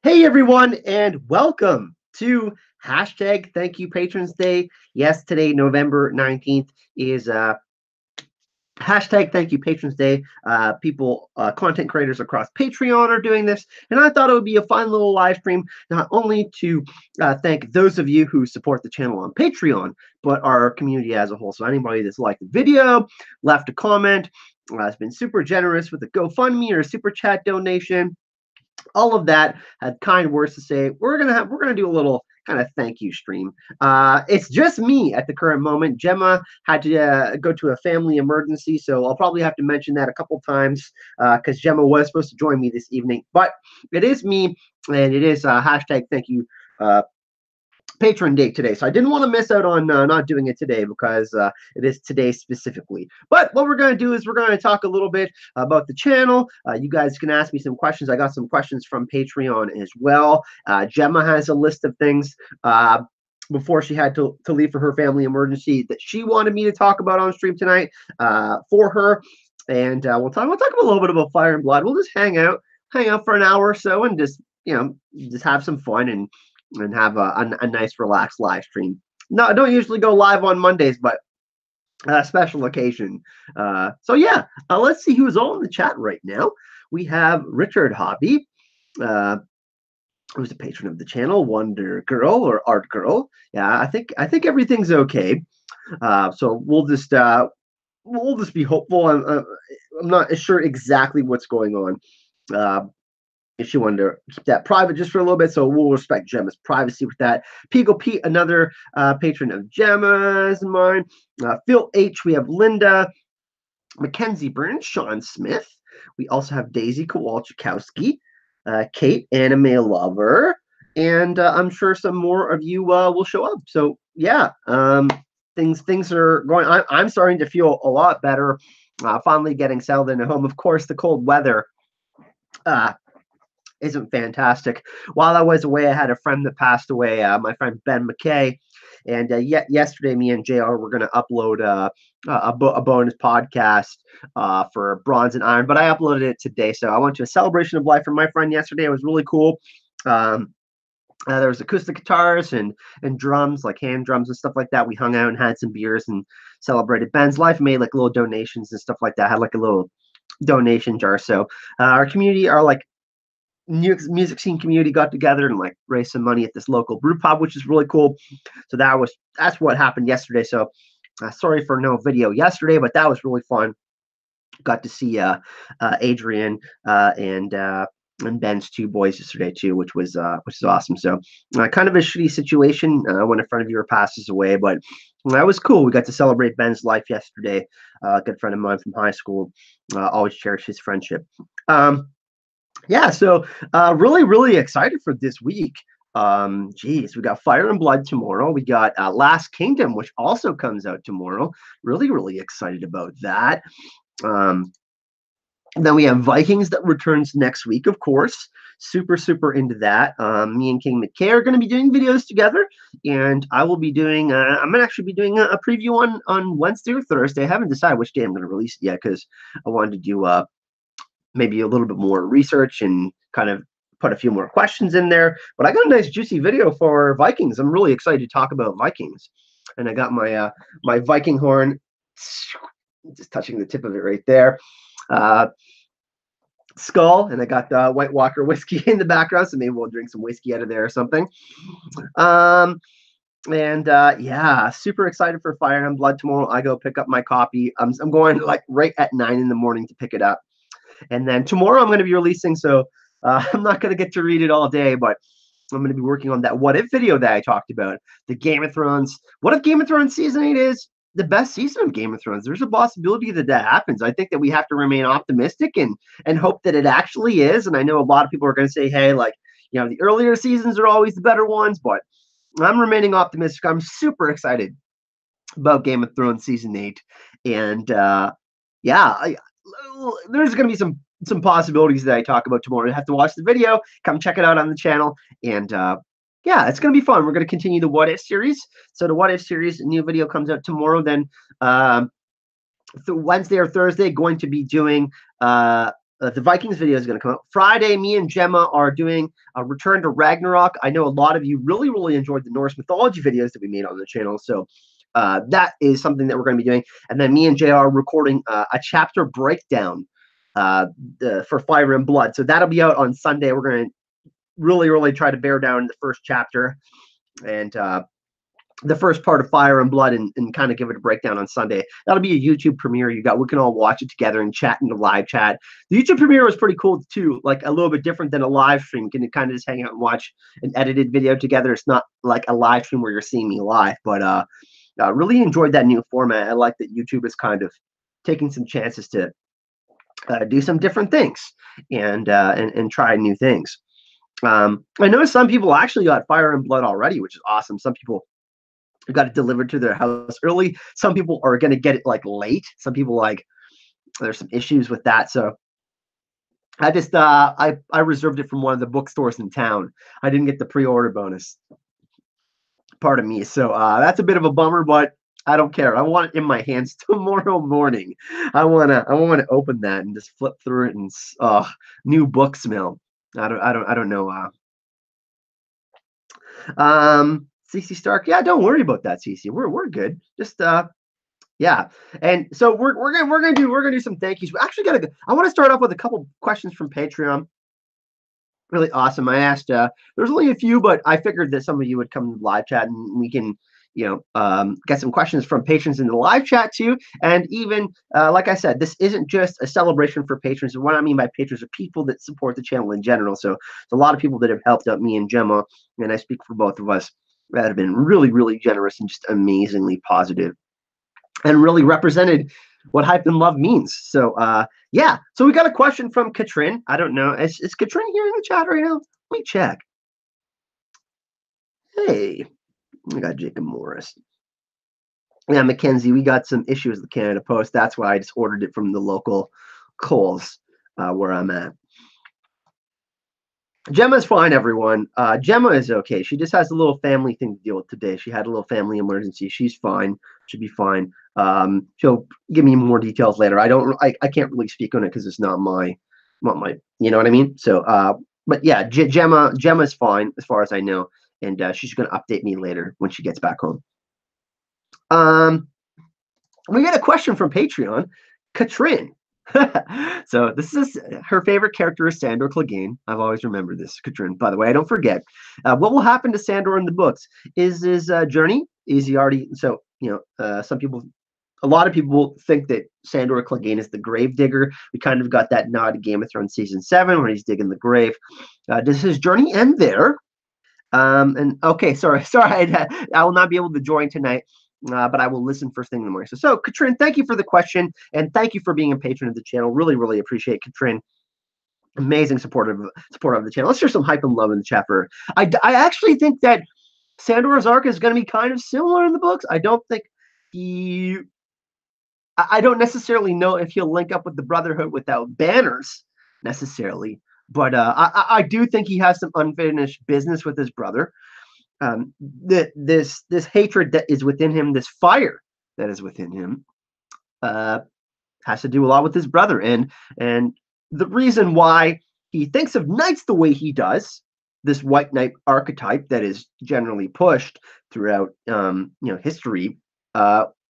Hey everyone, and welcome to hashtag Thank You Patrons Day. Yes, today, November 19th, is hashtag Thank You Patrons Day. Content creators across Patreon are doing this, and I thought it would be a fun little live stream, not only to thank those of you who support the channel on Patreon, but our community as a whole. So anybody that's liked the video, left a comment, has been super generous with a GoFundMe or a super chat donation, all of that had kind words to say. We're gonna do a little kind of thank you stream. It's just me at the current moment. Gemma had to go to a family emergency, so I'll probably have to mention that a couple times because Gemma was supposed to join me this evening. But it is me, and it is hashtag thank you patron date today. So I didn't want to miss out on not doing it today because it is today specifically. But what we're going to do is we're going to talk a little bit about the channel. You guys can ask me some questions. I got some questions from Patreon as well. Gemma has a list of things before she had to leave for her family emergency that she wanted me to talk about on stream tonight for her. And we'll talk a little bit about Fire and Blood. We'll just hang out for an hour or so and just just have some fun and have a nice relaxed live stream. No, I don't usually go live on Mondays, but a special occasion. So yeah, let's see who's all in the chat right now. We have Richard Hobby, who's a patron of the channel, Wonder Girl or Art Girl. Yeah, I think everything's okay. So we'll just be hopeful. I'm not sure exactly what's going on. If she wanted to keep that private just for a little bit, so we'll respect Gemma's privacy with that. Pico Pete, another patron of Gemma's and mine. Phil H, we have Linda, Mackenzie Burns, Sean Smith. We also have Daisy Kowalczykowski, Kate, Anime Lover, and I'm sure some more of you will show up. So yeah, things are going. I'm starting to feel a lot better. Finally getting settled in at home. Of course, the cold weather isn't fantastic. While I was away, I had a friend that passed away, my friend Ben McKay, and yesterday, me and JR were going to upload a bonus podcast for Bronze and Iron, but I uploaded it today. So I went to a celebration of life for my friend yesterday. It was really cool. There was acoustic guitars and drums, like hand drums and stuff like that. We hung out and had some beers and celebrated Ben's life, made like little donations and stuff like that. Had like a little donation jar. So our community, our like music scene community got together and like raised some money at this local brew pub, which is really cool. So that's what happened yesterday. So sorry for no video yesterday, but that was really fun. Got to see Adrian and Ben's two boys yesterday too, which is awesome. So kind of a shitty situation when a friend of yours passes away, but that was cool. We got to celebrate Ben's life yesterday. A good friend of mine from high school. Always cherish his friendship. Yeah, so really excited for this week. Geez, we got Fire and Blood tomorrow. We got Last Kingdom, which also comes out tomorrow. Really excited about that. Then we have Vikings that returns next week, of course. Super into that. Me and King McKay are going to be doing videos together, and I will be doing. I'm going to actually be doing a preview on Wednesday or Thursday. I haven't decided which day I'm going to release it yet because I wanted to do maybe a little bit more research and kind of put a few more questions in there. But I got a nice juicy video for Vikings. I'm really excited to talk about Vikings. And I got my my Viking horn, just touching the tip of it right there. Skull, and I got the White Walker whiskey in the background, so maybe we'll drink some whiskey out of there or something. Yeah, super excited for Fire and Blood tomorrow. I go pick up my copy. I'm going like right at 9 in the morning to pick it up. And then tomorrow I'm going to be releasing, so I'm not going to get to read it all day, but I'm going to be working on that What If video that I talked about. The Game of Thrones. What if Game of Thrones Season 8 is the best season of Game of Thrones? There's a possibility that happens. I think that we have to remain optimistic and hope that it actually is. And I know a lot of people are going to say, hey, like, the earlier seasons are always the better ones, but I'm remaining optimistic. I'm super excited about Game of Thrones Season 8. And yeah, there's going to be some possibilities that I talk about tomorrow. You have to watch the video, come check it out on the channel, and yeah, it's going to be fun. We're going to continue the What If series. So the What If series, a new video comes out tomorrow. Then Wednesday or Thursday, going to be doing the Vikings video is going to come out Friday. Me and Gemma are doing a Return to Ragnarok. I know a lot of you really, really enjoyed the Norse mythology videos that we made on the channel, so that is something that we're going to be doing. And then me and JR are recording a chapter breakdown for Fire and Blood. So that'll be out on Sunday. We're going to really, really try to bear down the first chapter and the first part of Fire and Blood and kind of give it a breakdown on Sunday. That'll be a YouTube premiere. We can all watch it together and chat in the live chat. The YouTube premiere was pretty cool too, like a little bit different than a live stream. You can kind of just hang out and watch an edited video together. It's not like a live stream where you're seeing me live, but really enjoyed that new format. I like that YouTube is kind of taking some chances to do some different things and try new things. I know some people actually got Fire and Blood already, which is awesome. Some people got it delivered to their house early. Some people are going to get it like late. Some people there's some issues with that. So I just I reserved it from one of the bookstores in town. I didn't get the pre-order bonus. Part of me. So that's a bit of a bummer, but I don't care. I want it in my hands tomorrow morning. I wanna open that and just flip through it and new book smell. I don't know. CC Stark, yeah, don't worry about that, CC. We're good. Just yeah. And so we're gonna do some thank yous. We actually I want to start off with a couple questions from Patreon. Really awesome. I asked there's only a few, but I figured that some of you would come to the live chat and we can get some questions from patrons in the live chat too. And even like I said, this isn't just a celebration for patrons. And what I mean by patrons are people that support the channel in general. So it's a lot of people that have helped out me and Gemma, and I speak for both of us, that have been really, really generous and just amazingly positive and really represented what hype and love means. So yeah, so we got a question from Katrin. I don't know, is Katrin here in the chat right now? Let me check. Hey, we got Jacob Morris. Yeah, Mackenzie, we got some issues with the Canada Post. That's why I just ordered it from the local Kohl's where I'm at. Gemma's fine, everyone. Gemma is okay. She just has a little family thing to deal with today. She had a little family emergency. She's fine. Should be fine. She'll give me more details later. I can't really speak on it because it's not my, you know what I mean? So, but yeah, Gemma's fine as far as I know, and she's going to update me later when she gets back home. We got a question from Patreon, Katrin. So this is her favorite character is Sandor Clegane. I've always remembered this, Katrin. By the way, I don't forget. What will happen to Sandor in the books? Is his journey? Is he already? So a lot of people think that Sandor Clegane is the grave digger. We kind of got that nod to Game of Thrones season 7 where he's digging the grave. Does his journey end there? And okay, sorry, I will not be able to join tonight. But I will listen first thing in the morning. So Katrin, thank you for the question, and thank you for being a patron of the channel. Really, really appreciate Katrin. Amazing supporter of the channel. Let's share some hype and love in the chat for her. I actually think that Sandor's arc is going to be kind of similar in the books. I don't think I don't necessarily know if he'll link up with the Brotherhood without banners necessarily, but I do think he has some unfinished business with his brother. This hatred that is within him, this fire that is within him, has to do a lot with his brother, and the reason why he thinks of knights the way he does, this white knight archetype that is generally pushed throughout history,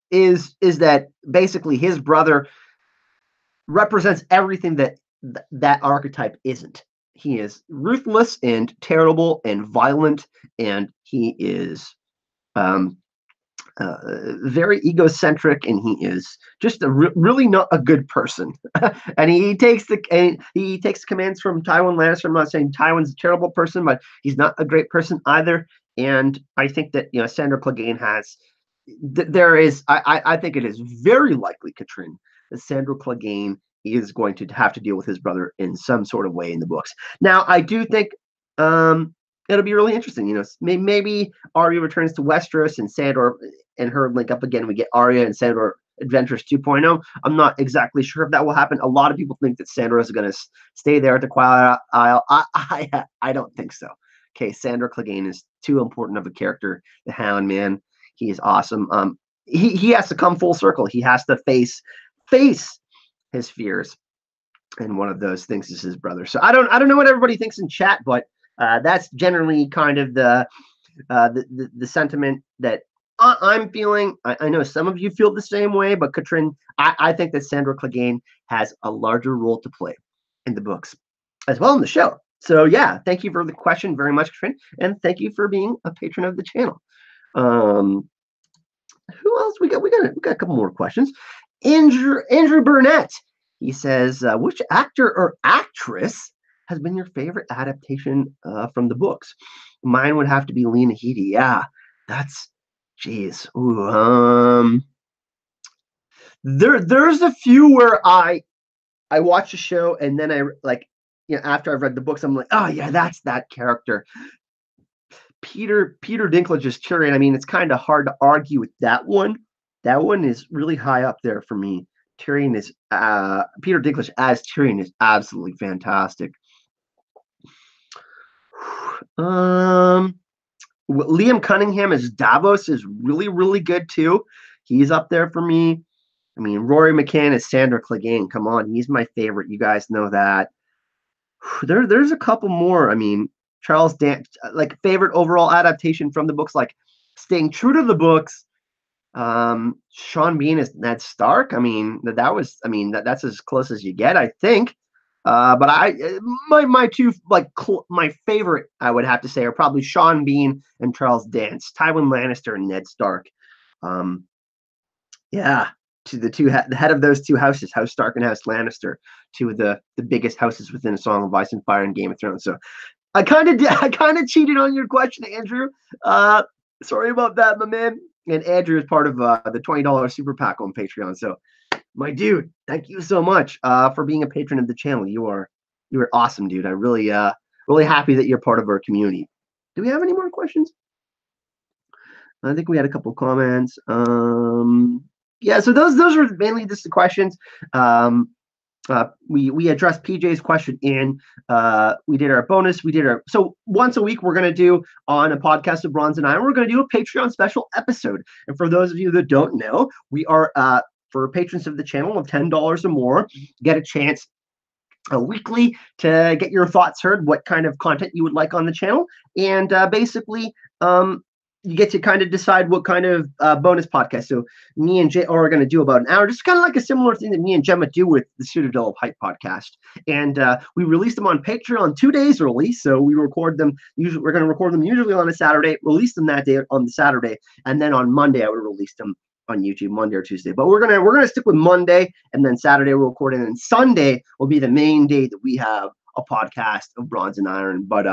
is that basically his brother represents everything that archetype isn't. He is ruthless and terrible and violent, and he is very egocentric, and he is just really not a good person. And he takes commands from Tywin Lannister. I'm not saying Tywin's a terrible person, but he's not a great person either. And I think that Sandor Clegane has. I think it is very likely, Katrin, that Sandor Clegane is going to have to deal with his brother in some sort of way in the books. Now, I do think it'll be really interesting. Maybe Arya returns to Westeros and Sandor and her link up again. We get Arya and Sandor Adventures 2.0. I'm not exactly sure if that will happen. A lot of people think that Sandor is going to stay there at the Quiet Isle. I don't think so. Okay, Sandor Clegane is too important of a character. The Hound Man, he is awesome. He has to come full circle. He has to face his fears. and one of those thinks is his brother. So I don't know what everybody thinks in chat, but that's generally kind of the sentiment that I'm feeling. I know some of you feel the same way, but Katrin, I think that Sandra Clegane has a larger role to play in the books as well in the show. So yeah, thank you for the question very much, Katrin, and thank you for being a patron of the channel. Who else we got? We got a couple more questions. Andrew Burnett. He says, which actor or actress has been your favorite adaptation from the books? Mine would have to be Lena Headey. Yeah, that's, geez. Ooh, there's a few where I watch a show and then I like, after I've read the books, I'm like, oh yeah, that's that character. Peter Dinklage as Tyrion. I mean, it's kind of hard to argue with that one. That one is really high up there for me. Tyrion is Peter Dinklage as Tyrion is absolutely fantastic. Liam Cunningham as Davos is really, really good too. He's up there for me. I mean, Rory McCann as Sandra Clegane. Come on, he's my favorite. You guys know that. There's a couple more. I mean, Charles Dance, like favorite overall adaptation from the books, like staying true to the books. Sean Bean is Ned Stark. I mean, that's as close as you get, I think. But my two my favorite, I would have to say, are probably Sean Bean and Charles Dance, Tywin Lannister and Ned Stark. Yeah, to the head of those two houses, House Stark and House Lannister, two of the biggest houses within A Song of Ice and Fire and Game of Thrones. So I kind of cheated on your question, Andrew. Sorry about that, my man. And Andrew is part of the $20 super pack on Patreon. So, my dude, thank you so much for being a patron of the channel. You are awesome, dude. I'm really happy that you're part of our community. Do we have any more questions? I think we had a couple comments. Yeah, so those were mainly just the questions. We addressed PJ's question in we did our bonus. So once a week we're going to do on a podcast of Bronze and Iron, we're going to do a Patreon special episode. And for those of you that don't know, we are for patrons of the channel of $10 or more, get a chance weekly to get your thoughts heard, what kind of content you would like on the channel, and basically you get to kind of decide what kind of bonus podcast. So me and Jay are going to do about an hour, just kind of like a similar thing that me and Gemma do with the Citadel of Hype podcast. And we release them on Patreon 2 days early. So we record them. Usually we're going to record them usually on a Saturday, release them that day on the Saturday, and then on Monday I would release them on YouTube, Monday or Tuesday. But we're gonna stick with Monday, and then Saturday we'll record it, and Sunday will be the main day that we have a podcast of Bronze and Iron. But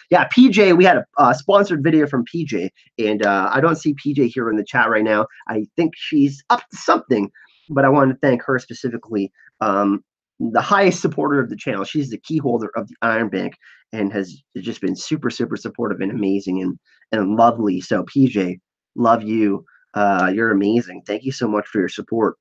yeah, PJ, we had a sponsored video from PJ, and I don't see PJ here in the chat right now. I think she's up to something, but I want to thank her specifically, the highest supporter of the channel. She's the key holder of the Iron Bank and has just been super, super supportive and amazing and lovely. So PJ, love you. You're amazing. Thank you so much for your support.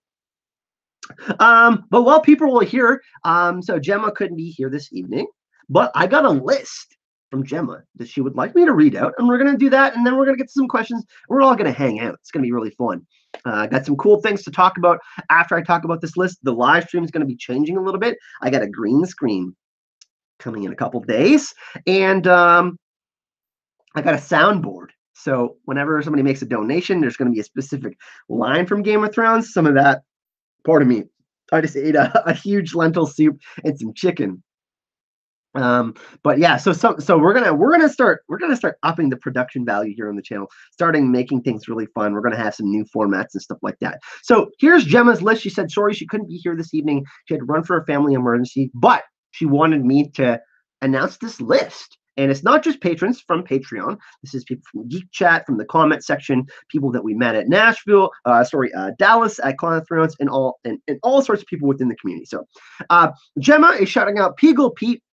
But while people were here, so Gemma couldn't be here this evening, but I got a list from Gemma that she would like me to read out, and we're going to do that, and then we're going to get to some questions. We're all going to hang out. It's going to be really fun. I got some cool things to talk about after I talk about this list. The live stream is going to be changing a little bit. I got a green screen coming in a couple days, and I got a soundboard. So whenever somebody makes a donation, there's going to be a specific line from Game of Thrones. Some of that, pardon me, I just ate a huge lentil soup and some chicken. But yeah, so we're gonna start upping the production value here on the channel, starting making things really fun. We're gonna have some new formats and stuff like that. So here's Gemma's list. She said sorry she couldn't be here this evening. She had to run for a family emergency, but she wanted me to announce this list. And it's not just patrons from Patreon. This is people from Geek Chat, from the comment section, people that we met at Nashville, Dallas at Con of Thrones, and all sorts of people within the community. So Gemma is shouting out Peagle Pete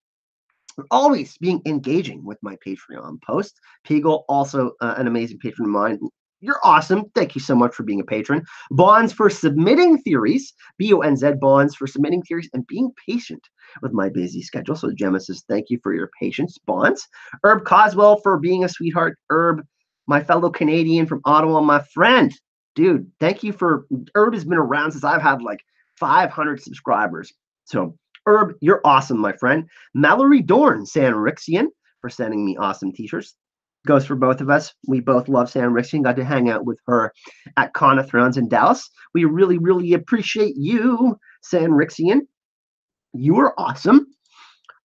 for always being engaging with my Patreon posts. Peagle, also an amazing patron of mine. You're awesome. Thank you so much for being a patron. Bonds for submitting theories. BONZ, Bonds for submitting theories and being patient with my busy schedule. So Gemma says, thank you for your patience, Bonds. Herb Coswell for being a sweetheart. Herb, my fellow Canadian from Ottawa, my friend. Dude, thank you for, Herb has been around since I've had like 500 subscribers. So Herb, you're awesome, my friend. Mallory Dorn, Sanrixian, for sending me awesome t-shirts. Goes for both of us. We both love Sanrixian. Got to hang out with her at Con of Thrones in Dallas. We really, really appreciate you, Sanrixian. You are awesome.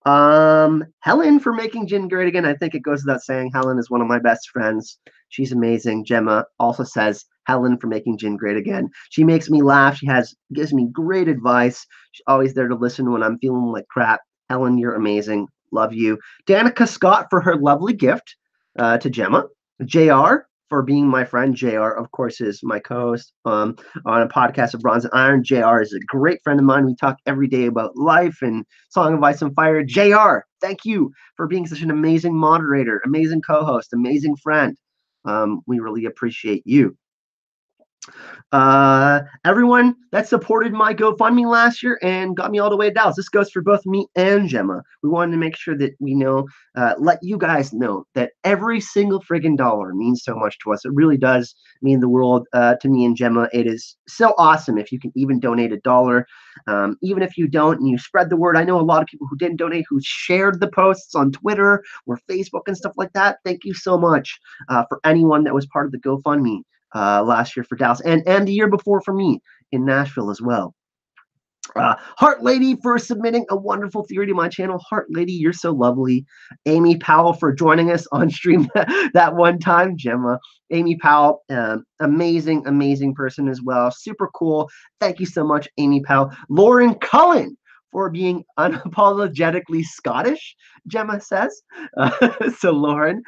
Helen for making Jin great again. I think it goes without saying, Helen is one of my best friends. She's amazing. Gemma also says Helen for making Jin great again. She makes me laugh. She gives me great advice. She's always there to listen when I'm feeling like crap. Helen, you're amazing. Love you. Danica Scott for her lovely gift to Gemma. JR for being my friend. JR, of course, is my co-host on a podcast of Bronze and Iron. JR is a great friend of mine. We talk every day about life and Song of Ice and Fire. JR, thank you for being such an amazing moderator, amazing co-host, amazing friend. We really appreciate you. Everyone that supported my GoFundMe last year and got me all the way to Dallas. This goes for both me and Gemma. We wanted to make sure that we know, let you guys know that every single friggin' dollar means so much to us. It really does mean the world to me and Gemma. It is so awesome if you can even donate $1. Even if you don't and you spread the word. I know a lot of people who didn't donate who shared the posts on Twitter or Facebook and stuff like that. Thank you so much for anyone that was part of the GoFundMe last year for Dallas and the year before for me in Nashville as well. Heart Lady for submitting a wonderful theory to my channel. Heart Lady, you're so lovely. Amy Powell for joining us on stream that one time. Gemma, Amy Powell, amazing, amazing person as well. Super cool. Thank you so much, Amy Powell. Lauren Cullen for being unapologetically Scottish, Gemma says. So Lauren,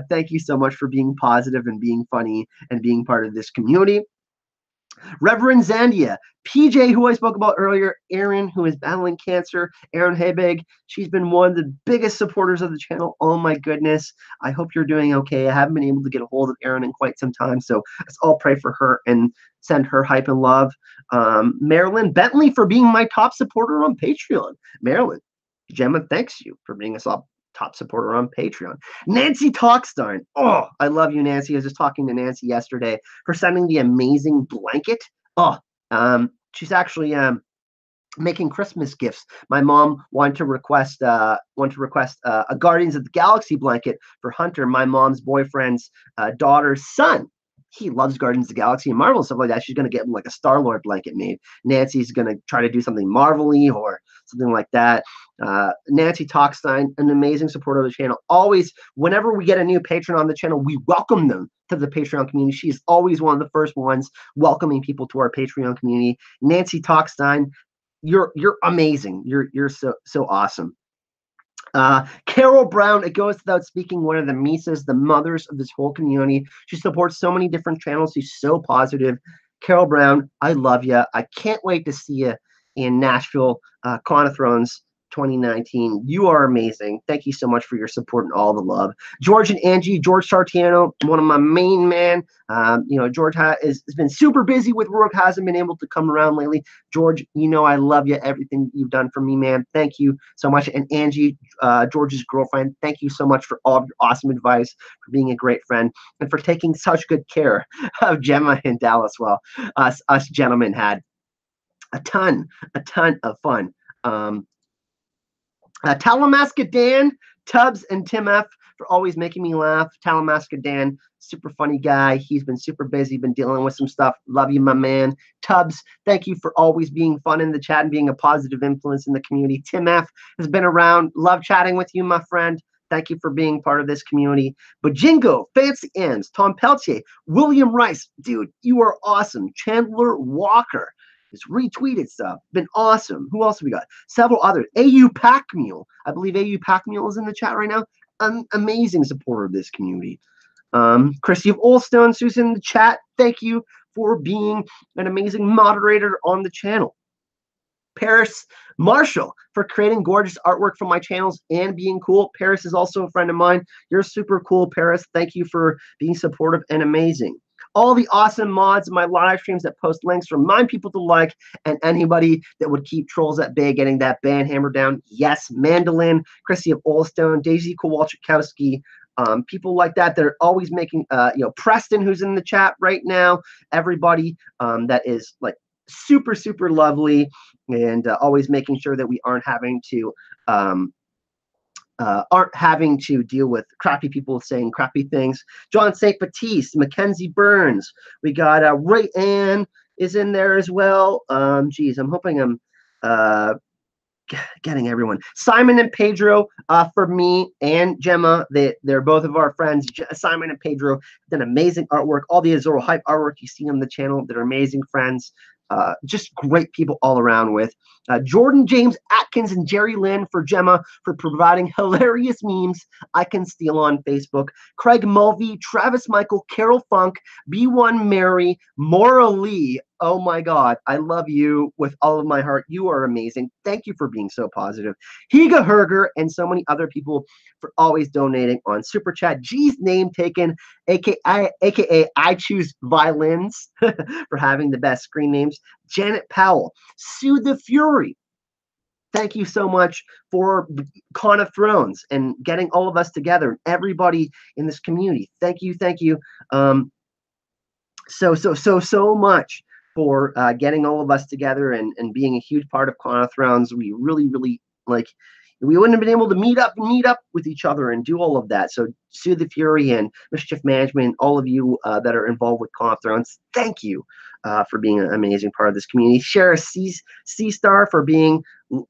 thank you so much for being positive and being funny and being part of this community. Reverend Zandia, PJ, who I spoke about earlier, Aaron, who is battling cancer, Aaron Hebig, she's been one of the biggest supporters of the channel. Oh my goodness. I hope you're doing okay. I haven't been able to get a hold of Aaron in quite some time, so let's all pray for her and send her hype and love. Marilyn Bentley for being my top supporter on Patreon. Marilyn, Gemma thanks you for being a top supporter on Patreon. Nancy Talkstein. Oh, I love you, Nancy. I was just talking to Nancy yesterday for sending the amazing blanket. Oh, she's actually making Christmas gifts. My mom wanted to request a Guardians of the Galaxy blanket for Hunter, my mom's boyfriend's daughter's son. He loves Guardians of the Galaxy and Marvel and stuff like that. She's going to get him like a Star-Lord blanket made. Nancy's going to try to do something Marvel-y or something like that. Nancy Talkstein, an amazing supporter of the channel. Always, whenever we get a new patron on the channel, we welcome them to the Patreon community. She's always one of the first ones welcoming people to our Patreon community. Nancy Talkstein, you're amazing. You're so awesome. Carol Brown, it goes without speaking, one of the Misas, the mothers of this whole community. She supports so many different channels. She's so positive. Carol Brown, I love you. I can't wait to see you in Nashville, Con of Thrones 2019. You are amazing. Thank you so much for your support and all the love. George and Angie, George Sartiano, one of my main men. George has been super busy with work, hasn't been able to come around lately. George, I love you. Everything you've done for me, man. Thank you so much. And Angie, George's girlfriend, thank you so much for all of your awesome advice, for being a great friend, and for taking such good care of Gemma in Dallas. Well, us gentlemen had a ton of fun. Talamasca Dan, Tubbs, and Tim F for always making me laugh. Talamasca Dan, super funny guy. He's been super busy, been dealing with some stuff. Love you, my man. Tubbs, thank you for always being fun in the chat and being a positive influence in the community. Tim F has been around. Love chatting with you, my friend. Thank you for being part of this community. Bajingo, Fancy Ends, Tom Peltier, William Rice. Dude, you are awesome. Chandler Walker. It's retweeted stuff. Been awesome. Who else have we got? Several others. AU Pack Mule. I believe AU Pack Mule is in the chat right now. An amazing supporter of this community. Christy of Oldstones, who's in the chat. Thank you for being an amazing moderator on the channel. Paris Marshall for creating gorgeous artwork for my channels and being cool. Paris is also a friend of mine. You're super cool, Paris. Thank you for being supportive and amazing. All the awesome mods in my live streams that post links, remind people to like, and anybody that would keep trolls at bay getting that ban hammer down. Yes, Mandolin, Chrissy of Oldstone, Daisy Kowalczykowski, people like that are always making, Preston, who's in the chat right now, everybody that is like super, super lovely, and always making sure that we um, aren't having to deal with crappy people saying crappy things. John St. Baptiste, Mackenzie Burns. We got Ray Ann is in there as well. Geez, I'm hoping I'm uh, getting everyone. Simon and Pedro, for me and Gemma, they're both of our friends. Simon and Pedro did amazing artwork. All the Azoro Hype artwork you see on the channel, they're amazing friends. Just great people all around with. Jordan James Atkins and Jerry Lynn for Gemma for providing hilarious memes I can steal on Facebook. Craig Mulvey, Travis Michael, Carol Funk, B1 Mary, Maura Lee. Oh my God, I love you with all of my heart. You are amazing. Thank you for being so positive. Higa Herger and so many other people for always donating on Super Chat. G's name taken, aka I choose violins for having the best screen names. Janet Powell, Sue the Fury. Thank you so much for Con of Thrones and getting all of us together, everybody in this community. Thank you, thank you. So much for getting all of us together and being a huge part of Con of Thrones. We really, really we wouldn't have been able to meet up with each other and do all of that. So Sue the Fury and Mischief Management, all of you that are involved with Con of Thrones, thank you for being an amazing part of this community. Share C-Star for being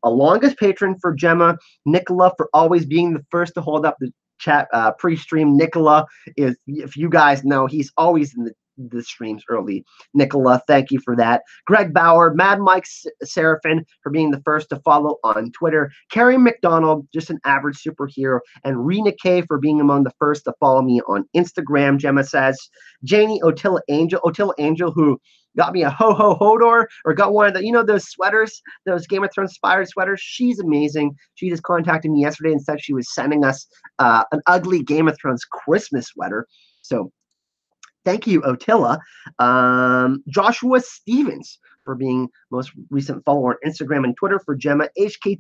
a longest patron for Gemma. Nicola for always being the first to hold up the chat pre-stream. Nicola is, if you guys know, he's always in the streams early. Nicola, thank you for that. Greg Bauer, Mad Mike Seraphin for being the first to follow on Twitter. Carrie McDonald, just an average superhero. And Rena K for being among the first to follow me on Instagram, Gemma says. Janie Otilla Angel, who got me a Ho-Ho Hodor, or got one of the, those sweaters, those Game of Thrones inspired sweaters. She's amazing. She just contacted me yesterday and said she was sending us an ugly Game of Thrones Christmas sweater. So thank you, Otilla. Joshua Stevens for being most recent follower on Instagram and Twitter. For Gemma, HK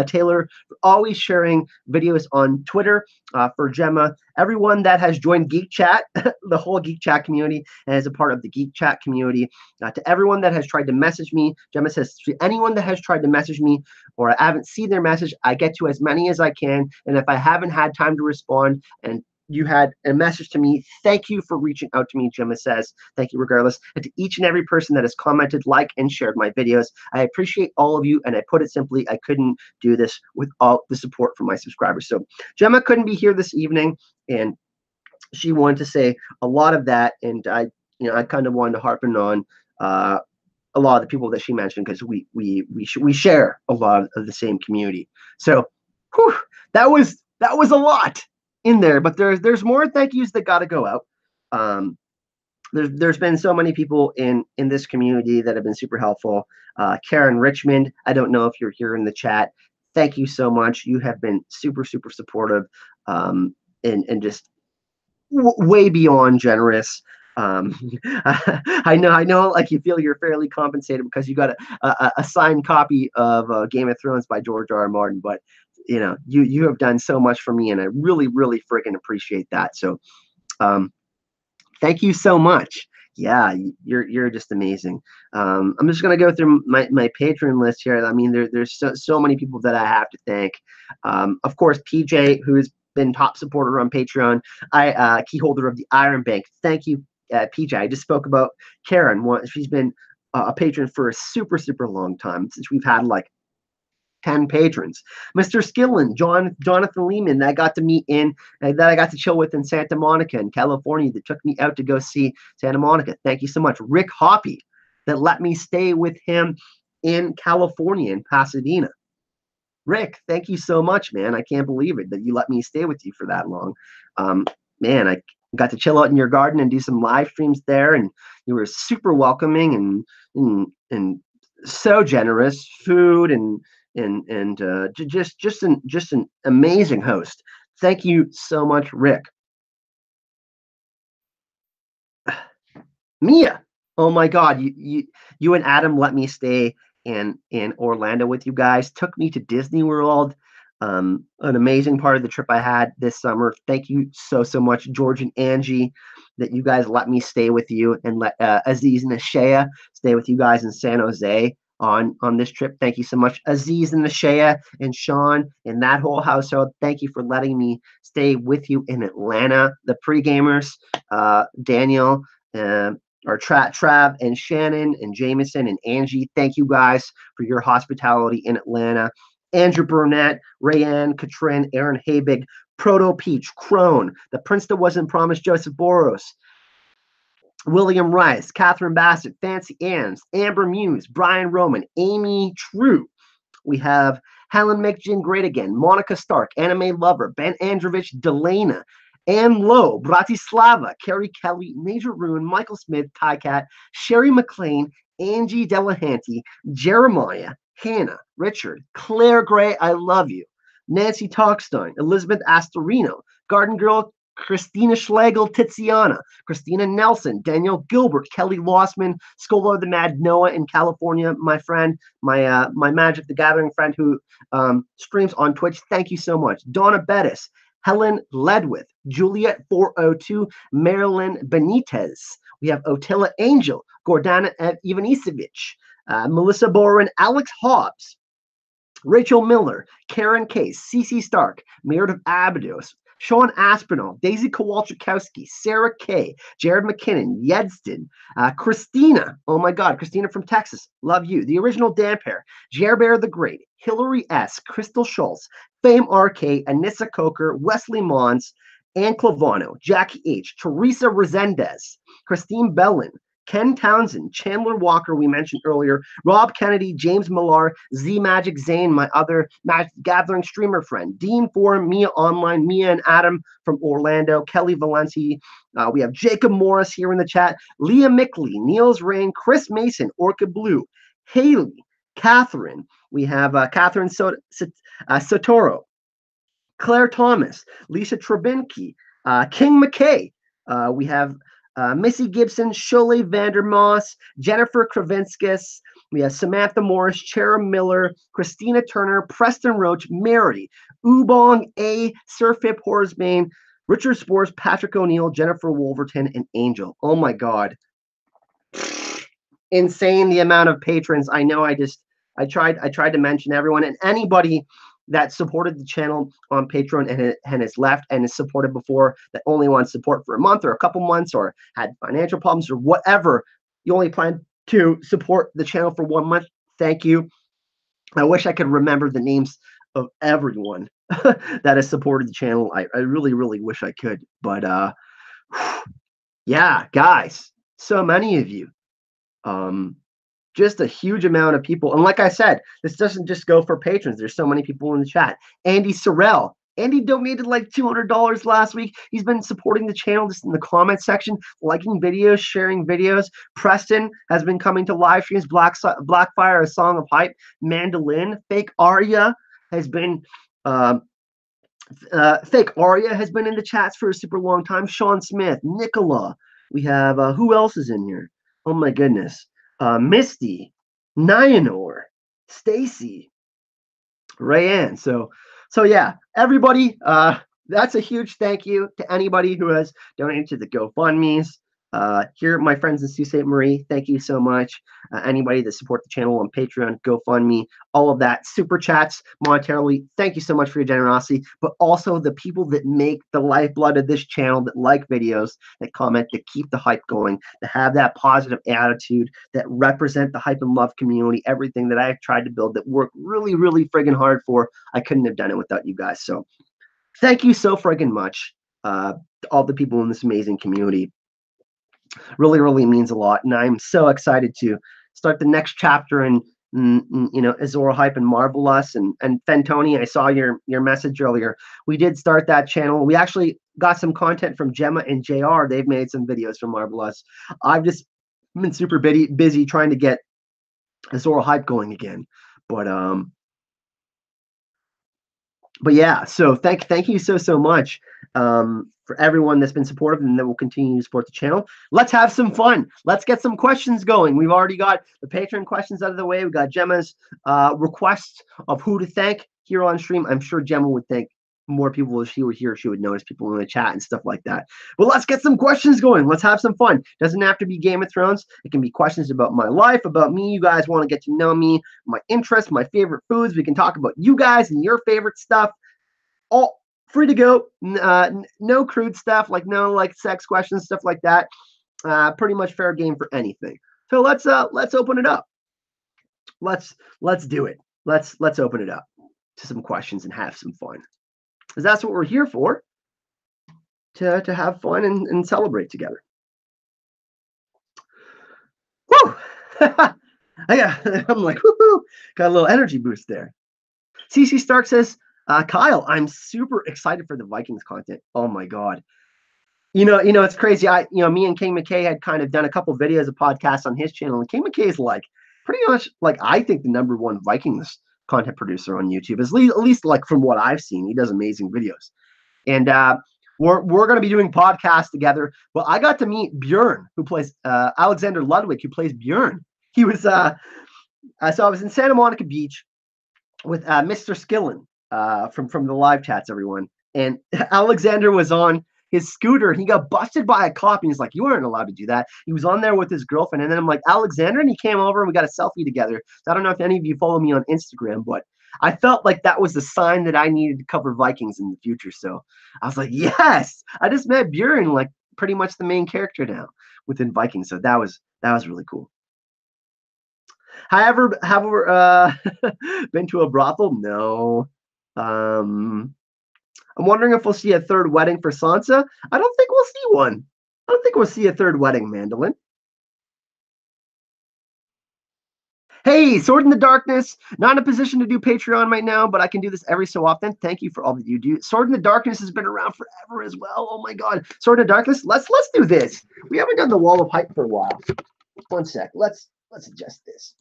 Taylor for always sharing videos on Twitter. For Gemma, everyone that has joined Geek Chat, the whole Geek Chat community, and is a part of the Geek Chat community. To everyone that has tried to message me, Gemma says, to anyone that has tried to message me or I haven't seen their message, I get to as many as I can. And if I haven't had time to respond and you had a message to me, thank you for reaching out to me, Gemma says. Thank you regardless. And to each and every person that has commented, liked, and shared my videos, I appreciate all of you. And I put it simply, I couldn't do this without the support from my subscribers. So Gemma couldn't be here this evening, and she wanted to say a lot of that. And I kind of wanted to harpen on a lot of the people that she mentioned, because we share a lot of the same community. So whew, that was a lot in there, but there's more thank yous that got to go out. There's been so many people in this community that have been super helpful. Karen Richmond, I don't know if you're here in the chat. Thank you so much. You have been super, super supportive, and just way beyond generous. I know, like, you feel you're fairly compensated because you got a signed copy of Game of Thrones by George R.R. Martin, but you have done so much for me, and I really, really freaking appreciate that. So, thank you so much. Yeah, you're just amazing. I'm just gonna go through my patron list here. I mean, there's so many people that I have to thank. Of course, PJ, who's been top supporter on Patreon, key holder of the Iron Bank. Thank you, PJ. I just spoke about Karen. She's been a patron for a super, super long time, since we've had like 10 patrons. Mr. Skillen, Jonathan Lehman, that I got to meet that I got to chill with in Santa Monica in California, that took me out to go see Santa Monica. Thank you so much. Rick Hoppy, that let me stay with him in California, in Pasadena. Rick, thank you so much, man. I can't believe it that you let me stay with you for that long. Man, I got to chill out in your garden and do some live streams there, and you were super welcoming and so generous. Food and just an amazing host. Thank you so much, Rick. Mia, oh my God, you and Adam let me stay in Orlando with you guys. Took me to Disney World. An amazing part of the trip I had this summer. Thank you so much, George and Angie, that you guys let me stay with you and let Aziz and Ashaya stay with you guys in San Jose on this trip. Thank you so much, Aziz and Ashaya and Sean and that whole household. Thank you for letting me stay with you in Atlanta. The pre-gamers, Daniel, or Trav and Shannon and Jameson and Angie. Thank you guys for your hospitality in Atlanta. Andrew Burnett, Rayanne, Katrin, Aaron Habig, Proto Peach, Crone, The Prince That Wasn't Promised, Joseph Boros, William Rice, Catherine Bassett, Fancy Ann's, Amber Muse, Brian Roman, Amy True. We have Helen McGinn Great Again, Monica Stark, Anime Lover, Ben Androvich, Delana, Ann Lowe, Bratislava, Carrie Kelly, Major Rune, Michael Smith, Ty Cat, Sherry McLean, Angie Delahanty, Jeremiah, Hannah, Richard, Claire Gray, I love you, Nancy Talkstein, Elizabeth Astorino, Garden Girl, Christina Schlegel, Tiziana, Christina Nelson, Daniel Gilbert, Kelly Lossman, Scholar the Mad Noah in California, my friend, my Magic the Gathering friend who streams on Twitch. Thank you so much. Donna Bettis, Helen Ledwith, Juliet 402, Marilyn Benitez. We have Otilla Angel, Gordana Ivanisevich, Melissa Boren, Alex Hobbs, Rachel Miller, Karen Case, Cece Stark, Meredith Abados, Sean Aspinall, Daisy Kowalczykowski, Sarah Kay, Jared McKinnon, Yedston, Christina, oh my God, Christina from Texas, love you, the original Damper, Jerbear the Great, Hillary S., Crystal Schultz, Fame RK, Anissa Coker, Wesley Mons, Ann Clavano, Jackie H., Teresa Resendez, Christine Bellin, Ken Townsend, Chandler Walker, we mentioned earlier, Rob Kennedy, James Millar, Z Magic Zane, my other Magic Gathering streamer friend, Dean Forum, Mia Online, Mia and Adam from Orlando, Kelly Valenci. We have Jacob Morris here in the chat, Leah Mickley, Niels Rain, Chris Mason, Orchid Blue, Haley, Catherine. We have Catherine Sotoro, Claire Thomas, Lisa Trebinky, King McKay. We have Missy Gibson, Sholay Vandermoss, Jennifer Kravinskis. We have Samantha Morris, Chera Miller, Christina Turner, Preston Roach, Mary, Ubong A, Sir Phip Horsbane, Richard Spores, Patrick O'Neill, Jennifer Wolverton, and Angel. Oh my God. Insane the amount of patrons. I know I tried to mention everyone and anybody that supported the channel on Patreon and has left and has supported before that only wants support for a month or a couple months or had financial problems or whatever. You only plan to support the channel for 1 month. Thank you. I wish I could remember the names of everyone that has supported the channel. I really, really wish I could. But yeah, guys, so many of you. Just a huge amount of people. And like I said, this doesn't just go for patrons. There's so many people in the chat. Andy Sorrell. Andy donated like $200 last week. He's been supporting the channel just in the comment section, liking videos, sharing videos. Preston has been coming to live streams. Blackfire, A Song of Hype. Mandolin. Fake Arya has been Fake Arya has been in the chats for a super long time. Sean Smith, Nicola. We have who else is in here? Oh my goodness. Misty, Nyanor, Stacy, Rayanne. So yeah, everybody, that's a huge thank you to anybody who has donated to the GoFundMes. Here, my friends in Sault Ste. Marie, thank you so much. Anybody that support the channel on Patreon, GoFundMe, all of that, super chats, monetarily, thank you so much for your generosity, but also the people that make the lifeblood of this channel, that like videos, that comment, that keep the hype going, that have that positive attitude, that represent the hype and love community, everything that I've tried to build, that work really, really friggin' hard for. I couldn't have done it without you guys. So thank you so friggin' much, all the people in this amazing community. Really, really means a lot, and I'm so excited to start the next chapter in Azora Hype and Marvelous and Fentoni. I saw your message earlier. We did start that channel. We actually got some content from Gemma and JR. They've made some videos for Marvelous. I've just been super busy trying to get Azora Hype going again, but yeah, so thank you so much for everyone that's been supportive and that will continue to support the channel. Let's have some fun. Let's get some questions going. We've already got the Patreon questions out of the way. We've got Gemma's requests of who to thank here on stream. I'm sure Gemma would think more people, if she were here, she would notice people in the chat and stuff like that. But let's get some questions going. Let's have some fun. Doesn't have to be Game of Thrones. It can be questions about my life, about me. You guys want to get to know me, my interests, my favorite foods. We can talk about you guys and your favorite stuff. All free to go. No crude stuff, like no like sex questions, stuff like that. Pretty much fair game for anything. So let's open it up. Let's do it. Let's open it up to some questions and have some fun. Because that's what we're here for, to have fun and celebrate together. Woo! I'm like, woohoo! Got a little energy boost there. CC Stark says, Kyle, I'm super excited for the Vikings content. Oh my God. You know, it's crazy. Me and King McKay had kind of done a couple videos of podcasts on his channel, and King McKay is like pretty much like, I think, the #1 Vikings content producer on YouTube, at least like from what I've seen. He does amazing videos, and we're going to be doing podcasts together. But I got to meet Bjorn, who plays Alexander Ludwig, who plays Bjorn. He was so I was in Santa Monica Beach with Mr. Skillen from the live chats, everyone, and Alexander was on his scooter. He got busted by a cop, and he's like, "You weren't allowed to do that." He was on there with his girlfriend, and then I'm like, "Alexander," and he came over and we got a selfie together. So I don't know if any of you follow me on Instagram, but I felt like that was the sign that I needed to cover Vikings in the future. So I was like, "Yes!" I just met Bjorn, like pretty much the main character now within Vikings. So that was really cool. Have been to a brothel? No. I'm wondering if we'll see a third wedding for Sansa. I don't think we'll see one. I don't think we'll see a third wedding, Mandolin. Hey, Sword in the Darkness. Not in a position to do Patreon right now, but I can do this every so often. Thank you for all that you do. Sword in the Darkness has been around forever as well. Oh my God. Sword in the Darkness. Let's do this. We haven't done the Wall of Hype for a while. One sec. Let's adjust this.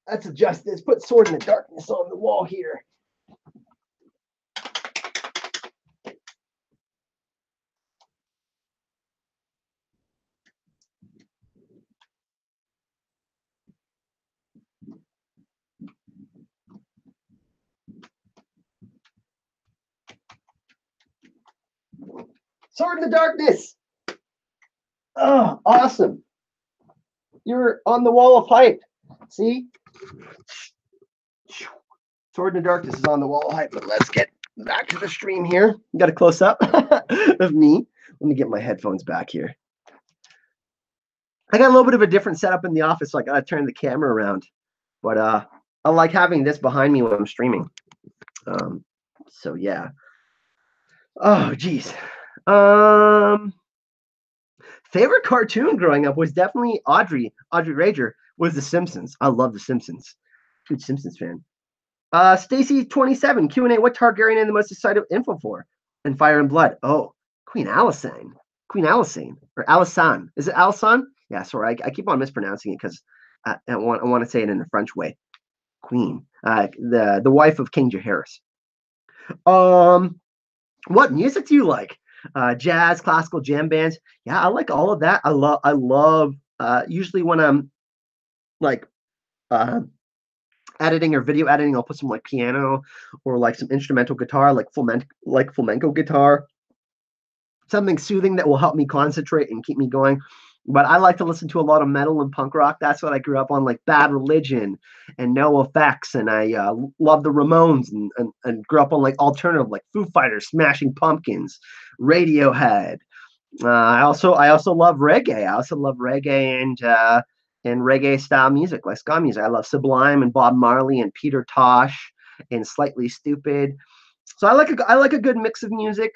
Let's adjust this. Put Sword in the Darkness on the wall here. Sword in the Darkness. Oh, awesome. You're on the Wall of Hype. See? Sword in the Darkness is on the Wall of Hype. But let's get back to the stream here. We got a close up of me. Let me get my headphones back here. I got a little bit of a different setup in the office, so I got to turn the camera around. But I like having this behind me when I'm streaming. So yeah. Oh, geez. Favorite cartoon growing up was definitely Audrey Rager was The Simpsons. I love The Simpsons. Huge Simpsons fan. Stacy 27 Q&A. What Targaryen are the most excited info for? And Fire and Blood. Oh, Queen Alysanne. Or Alysanne. Is it Alysanne? Yeah, sorry. I keep on mispronouncing it because I want to say it in the French way. Queen. The wife of King Jaehaerys. What music do you like? Jazz, classical, jam bands. Yeah, I like all of that. I love usually when I'm like editing or video editing, I'll put some like piano or like some instrumental guitar, like flamenco guitar, something soothing that will help me concentrate and keep me going. But I like to listen to a lot of metal and punk rock. That's what I grew up on, like Bad Religion and NoFX. And I love the Ramones and grew up on like alternative, like Foo Fighters, Smashing Pumpkins, Radiohead. I also love reggae. I also love reggae and reggae style music, like ska music. I love Sublime and Bob Marley and Peter Tosh and Slightly Stupid. So I like a good mix of music.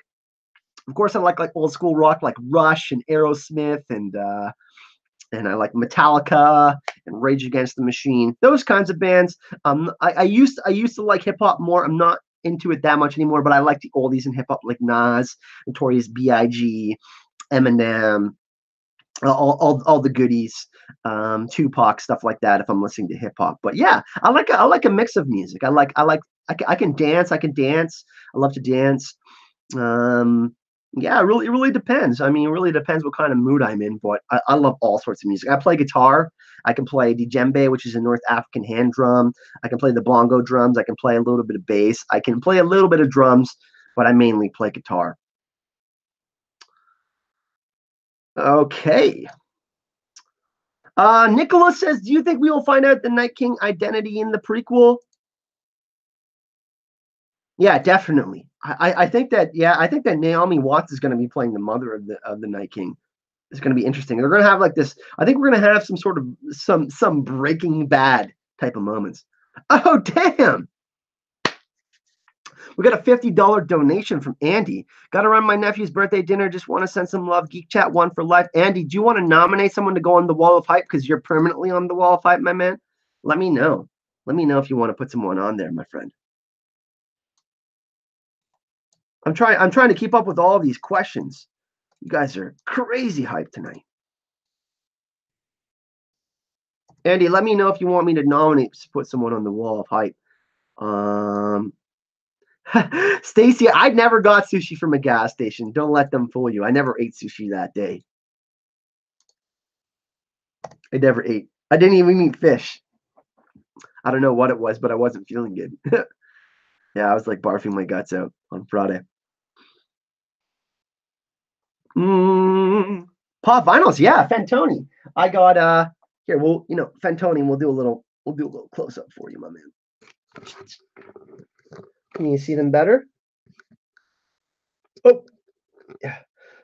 Of course, I like old school rock, like Rush and Aerosmith, and I like Metallica and Rage Against the Machine. Those kinds of bands. I used to like hip hop more. I'm not into it that much anymore, but I like the oldies in hip hop, like Nas, Notorious B.I.G., Eminem, all the goodies, Tupac, stuff like that. If I'm listening to hip hop, but yeah, I like a mix of music. I can dance. I love to dance. Yeah, it really depends. I mean, it really depends what kind of mood I'm in. But I love all sorts of music. I play guitar. I can play djembe, which is a North African hand drum. I can play the bongo drums. I can play a little bit of bass. I can play a little bit of drums, but I mainly play guitar. Okay. Nicholas says, "Do you think we will find out the Night King identity in the prequel?" Yeah, definitely. I think that I think that Naomi Watts is going to be playing the mother of the Night King. It's going to be interesting. They're going to have like this. I think we're going to have some sort of some Breaking Bad type of moments. Oh damn! We got a $50 donation from Andy. Got to run my nephew's birthday dinner. Just want to send some love. Geek Chat one for life. Andy, do you want to nominate someone to go on the wall of hype because you're permanently on the wall of hype, my man? Let me know. Let me know if you want to put someone on there, my friend. I'm trying to keep up with all these questions. You guys are crazy hype tonight. Andy, let me know if you want me to nominate to put someone on the wall of hype. Stacy, I never got sushi from a gas station. Don't let them fool you. I never ate sushi that day. I never ate. I didn't even eat fish. I don't know what it was, but I wasn't feeling good. Yeah, I was like barfing my guts out on Friday. Pop vinyls, yeah, Fantoni. I got here. We'll Fantoni. We'll do a little close up for you, my man. Can you see them better? Oh, yeah.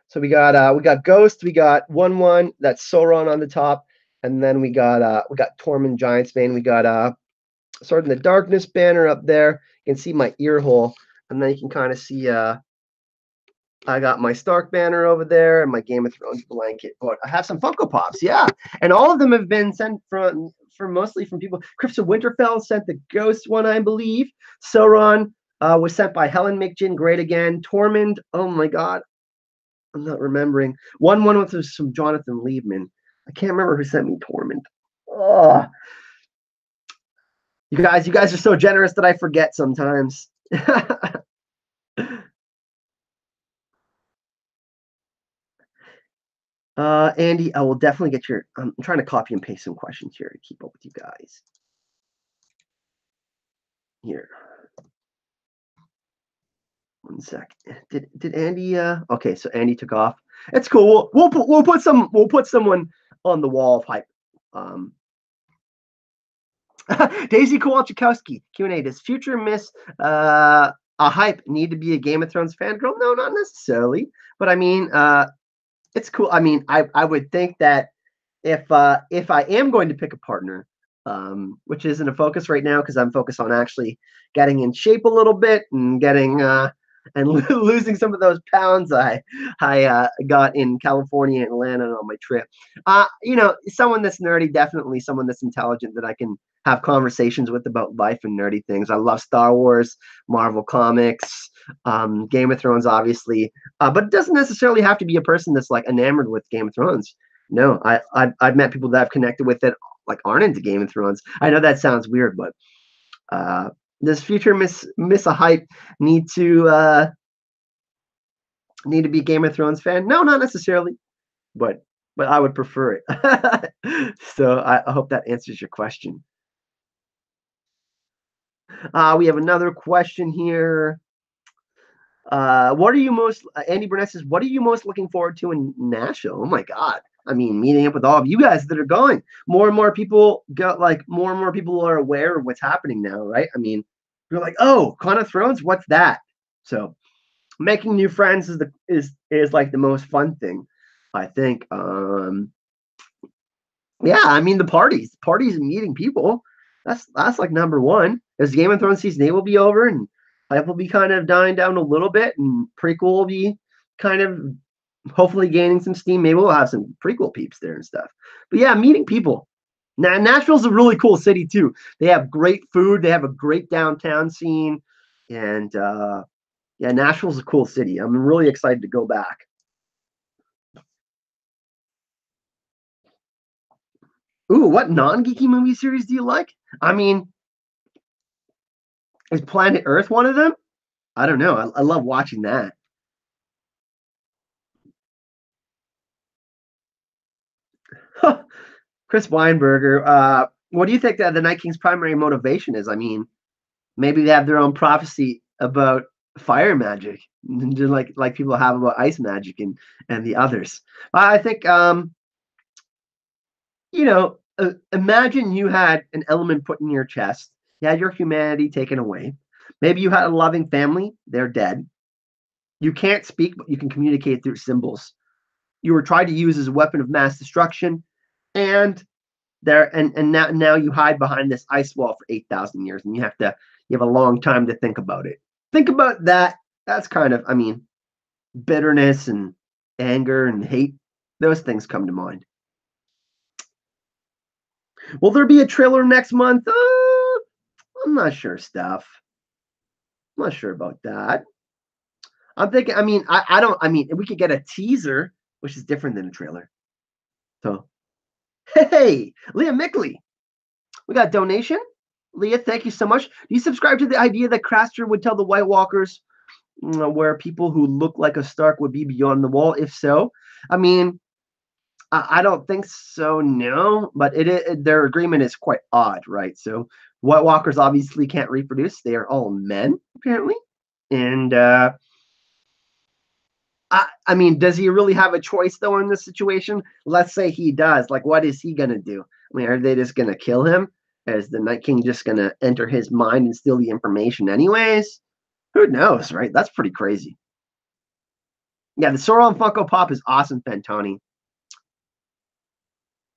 So we got Ghost, we got 1/1, that's Sauron on the top, and then we got Tormund Giantsbane, we got Sword in the Darkness banner up there. You can see my ear hole, and then you can kind of see I got my Stark banner over there and my Game of Thrones blanket. But I have some Funko Pops, yeah, and all of them have been sent from mostly from people. Crystal Winterfell sent the Ghost one, I believe. Sauron was sent by Helen McGinn, great again. Tormund, oh my God, I'm not remembering. 1/1 was from Jonathan Liebman. I can't remember who sent me Tormund. Oh, you guys are so generous that I forget sometimes. Andy, I will definitely get your. I'm trying to copy and paste some questions here to keep up with you guys. Here, 1 sec. Did Andy? Okay, so Andy took off. It's cool. We'll put someone on the wall of hype. Daisy Kowalczykowski, Q&A. Does Future Miss a hype need to be a Game of Thrones fangirl? No, not necessarily. But I mean, it's cool. I mean, I would think that if I am going to pick a partner, which isn't a focus right now because I'm focused on actually getting in shape a little bit and getting and losing some of those pounds I got in California and Atlanta on my trip. Someone that's nerdy, definitely someone that's intelligent that I can have conversations with about life and nerdy things. I love Star Wars, Marvel Comics, Game of Thrones, obviously, but it doesn't necessarily have to be a person that's like enamored with Game of Thrones. No, I've met people that I've connected with that like aren't into Game of Thrones. I know that sounds weird, but does Future Miss a hype need to be a Game of Thrones fan? No, not necessarily, but I would prefer it. So I hope that answers your question. We have another question here. What are you most? Andy Burnett says, "What are you most looking forward to in Nashville?" Oh my God! I mean, meeting up with all of you guys that are going. More and more people more and more people are aware of what's happening now, right? I mean, you're like, "Oh, Con of Thrones, what's that?" So, making new friends is like the most fun thing, I think. Yeah, I mean the parties and meeting people. That's like number one. As Game of Thrones season 8 will be over and hype will be kind of dying down a little bit, and prequel will be kind of hopefully gaining some steam. Maybe we'll have some prequel peeps there and stuff. But yeah, meeting people. Now Nashville's a really cool city too. They have great food. They have a great downtown scene, and yeah, Nashville's a cool city. I'm really excited to go back. Ooh, what non-geeky movie series do you like? I mean, is Planet Earth one of them? I don't know. I love watching that. Chris Weinberger, what do you think that the Night King's primary motivation is? I mean, maybe they have their own prophecy about fire magic, just like people have about ice magic and the others. I think imagine you had an element put in your chest. You had your humanity taken away. Maybe you had a loving family. They're dead. You can't speak, but you can communicate through symbols. You were tried to use as a weapon of mass destruction, and now you hide behind this ice wall for 8,000 years, and you have a long time to think about it. Think about that. That's kind of, I mean, bitterness and anger and hate. Those things come to mind. Will there be a trailer next month? I'm not sure, Steph. I'm not sure about that. I'm thinking, I mean, I don't, I mean, we could get a teaser, which is different than a trailer. So, hey, Leah Mickley, we got a donation. Leah, thank you so much. Do you subscribe to the idea that Craster would tell the White Walkers where people who look like a Stark would be beyond the wall? If so, I mean, I don't think so, no, but their agreement is quite odd, right? So White Walkers obviously can't reproduce. They are all men, apparently. And I mean, does he really have a choice, though, in this situation? Let's say he does. Like, what is he going to do? I mean, are they just going to kill him? Is the Night King just going to enter his mind and steal the information anyways? Who knows, right? That's pretty crazy. Yeah, the Sauron Funko Pop is awesome, Fantoni.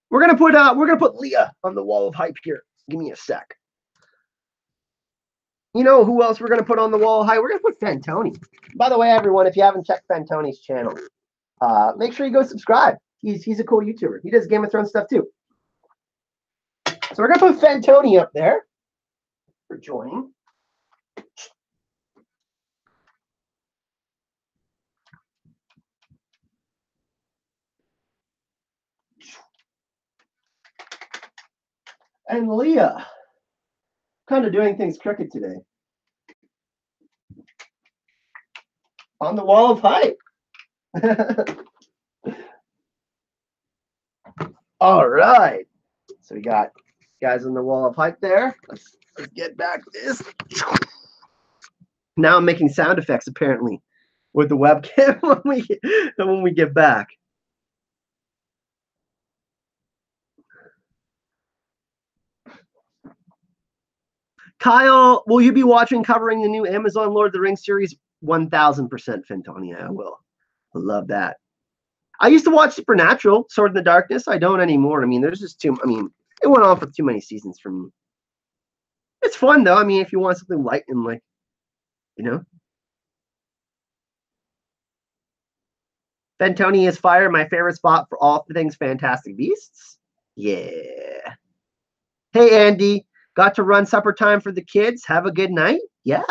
We're gonna put Leah on the wall of hype here. Give me a sec. You know who else we're gonna put on the wall of hype? We're gonna put Fantoni. By the way, everyone, if you haven't checked Fantoni's channel, make sure you go subscribe. He's a cool YouTuber. He does Game of Thrones stuff too. So we're gonna put Fantoni up there for joining. And Leah, kind of doing things crooked today. On the wall of hype. All right. So we got guys on the wall of hype there. Let's get back to this. Now I'm making sound effects apparently with the webcam when we get back. Kyle, will you be watching covering the new Amazon Lord of the Rings series? 1000% Fentonia. I will. I love that. I used to watch Supernatural, Sword in the Darkness. I don't anymore. I mean, there's just too. I mean, it went on for too many seasons for me. It's fun though. I mean, if you want something light and like, you know. Fentonia is fire. My favorite spot for all things Fantastic Beasts. Yeah. Hey, Andy. Got to run supper time for the kids. Have a good night. Yeah.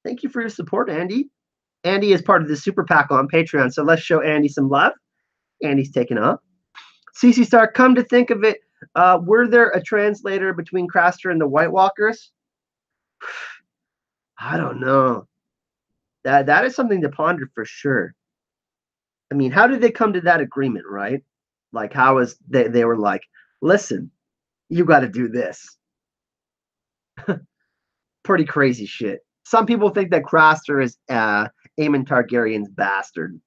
Thank you for your support, Andy. Andy is part of the Super PAC on Patreon, so let's show Andy some love. Andy's taken off. CC Star, come to think of it, were there a translator between Craster and the White Walkers? I don't know. That is something to ponder for sure. I mean, how did they come to that agreement, right? Like, how is they were like, listen, you got to do this. Pretty crazy shit. Some people think that Craster is Aemon Targaryen's bastard.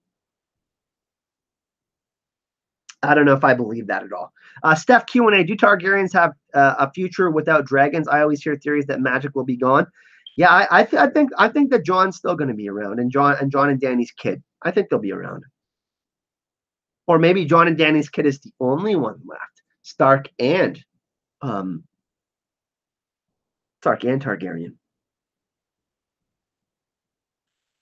I don't know if I believe that at all. Steph Q&A, do Targaryens have a future without dragons? I always hear theories that magic will be gone. Yeah, I think that Jon's still going to be around, and Jon and Dany's kid. I think they'll be around. Or maybe Jon and Dany's kid is the only one left. Stark and Targaryen.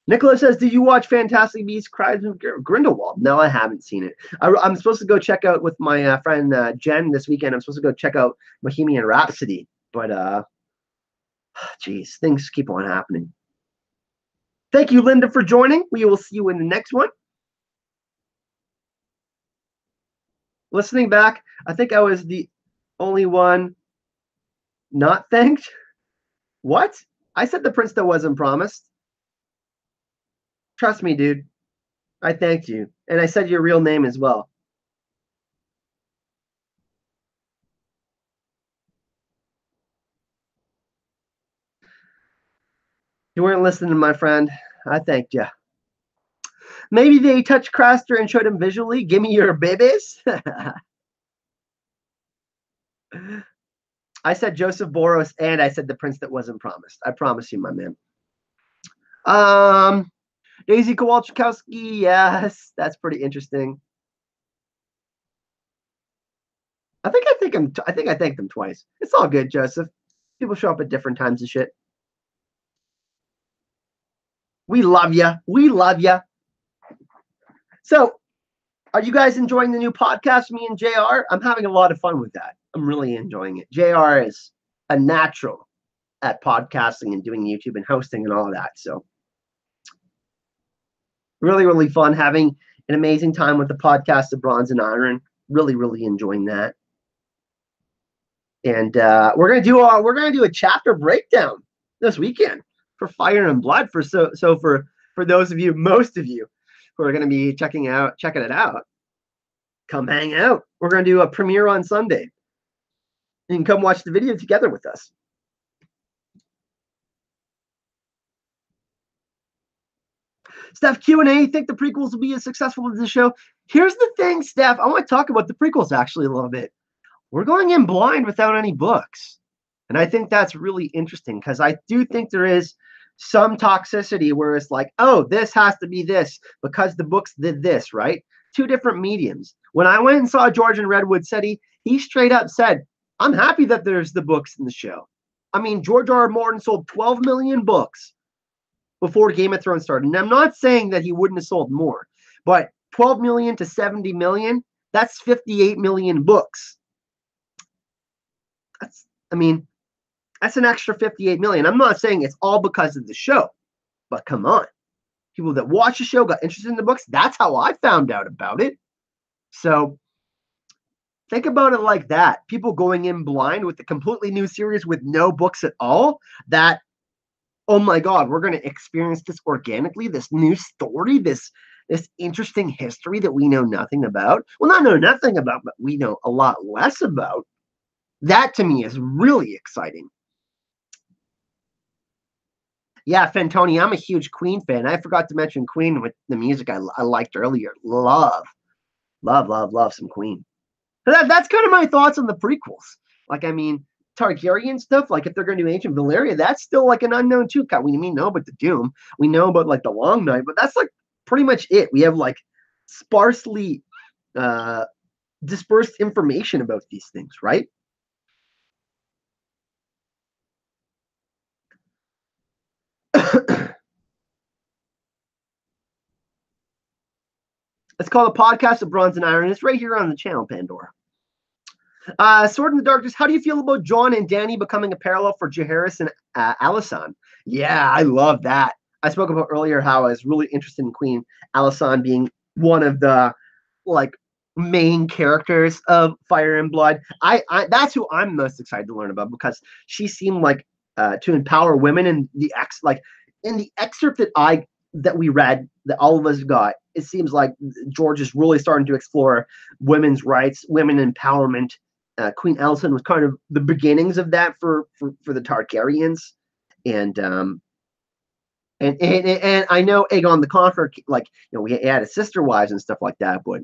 Nicholas says, did you watch Fantastic Beasts Cries of Grindelwald? No, I haven't seen it. I'm supposed to go check out with my friend Jen this weekend. I'm supposed to go check out Bohemian Rhapsody. But, geez, things keep on happening. Thank you, Linda, for joining. We will see you in the next one. Listening back, I think I was the only one not thanked. What? I said the prince that wasn't promised. Trust me, dude. I thanked you. And I said your real name as well. You weren't listening, my friend. I thanked you. Maybe they touched Craster and showed him visually. Give me your babies. I said Joseph Boros, and I said the prince that wasn't promised. I promise you, my man. Daisy Kowalczykowski, yes, that's pretty interesting. I think I thanked them twice. It's all good, Joseph. People show up at different times and shit. We love you. We love you. So, are you guys enjoying the new podcast, me and JR? I'm having a lot of fun with that. I'm really enjoying it. JR is a natural at podcasting and doing YouTube and hosting and all of that. So, really, really fun having an amazing time with the podcast of Bronze and Iron. Really, really enjoying that. And we're gonna do a chapter breakdown this weekend for Fire and Blood. For those of you, most of you, who are gonna be checking it out, come hang out. We're gonna do a premiere on Sunday. You can come watch the video together with us. Steph, Q&A, think the prequels will be as successful as the show? Here's the thing, Steph. I want to talk about the prequels actually a little bit. We're going in blind without any books. And I think that's really interesting because I do think there is some toxicity where it's like, oh, this has to be this because the books did this, right? Two different mediums. When I went and saw George in Redwood City, he straight up said, I'm happy that there's the books in the show. I mean, George R. R. Martin sold 12 million books before Game of Thrones started. And I'm not saying that he wouldn't have sold more, but 12 million to 70 million, that's 58 million books. That's an extra 58 million. I'm not saying it's all because of the show, but come on. People that watch the show got interested in the books. That's how I found out about it. So think about it like that. People going in blind with a completely new series with no books at all. That, oh my God, we're going to experience this organically, this new story, this interesting history that we know nothing about. Well, not know nothing about, but we know a lot less about. That to me is really exciting. Yeah, Fantoni, I'm a huge Queen fan. I forgot to mention Queen with the music I liked earlier. Love some Queen. That's kind of my thoughts on the prequels. Like, I mean, Targaryen stuff, like if they're going to do Ancient Valyria, that's still like an unknown too. We know about the Doom. We know about like the Long Night, but that's like pretty much it. We have like sparsely dispersed information about these things, right? It's called a podcast of Bronze and Iron. It's right here on the channel, Pandora. Sword in the Darkness. How do you feel about Jon and Dany becoming a parallel for Jaehaerys and Alysanne? Yeah, I love that. I spoke about earlier how I was really interested in Queen Alysanne being one of the like main characters of Fire and Blood. I that's who I'm most excited to learn about because she seemed like to empower women in the excerpt that we read that all of us got. It seems like George is really starting to explore women's rights, women empowerment. Queen Alysanne was kind of the beginnings of that for the Targaryens, and I know Aegon the Conqueror, like we had his sister wives and stuff like that, but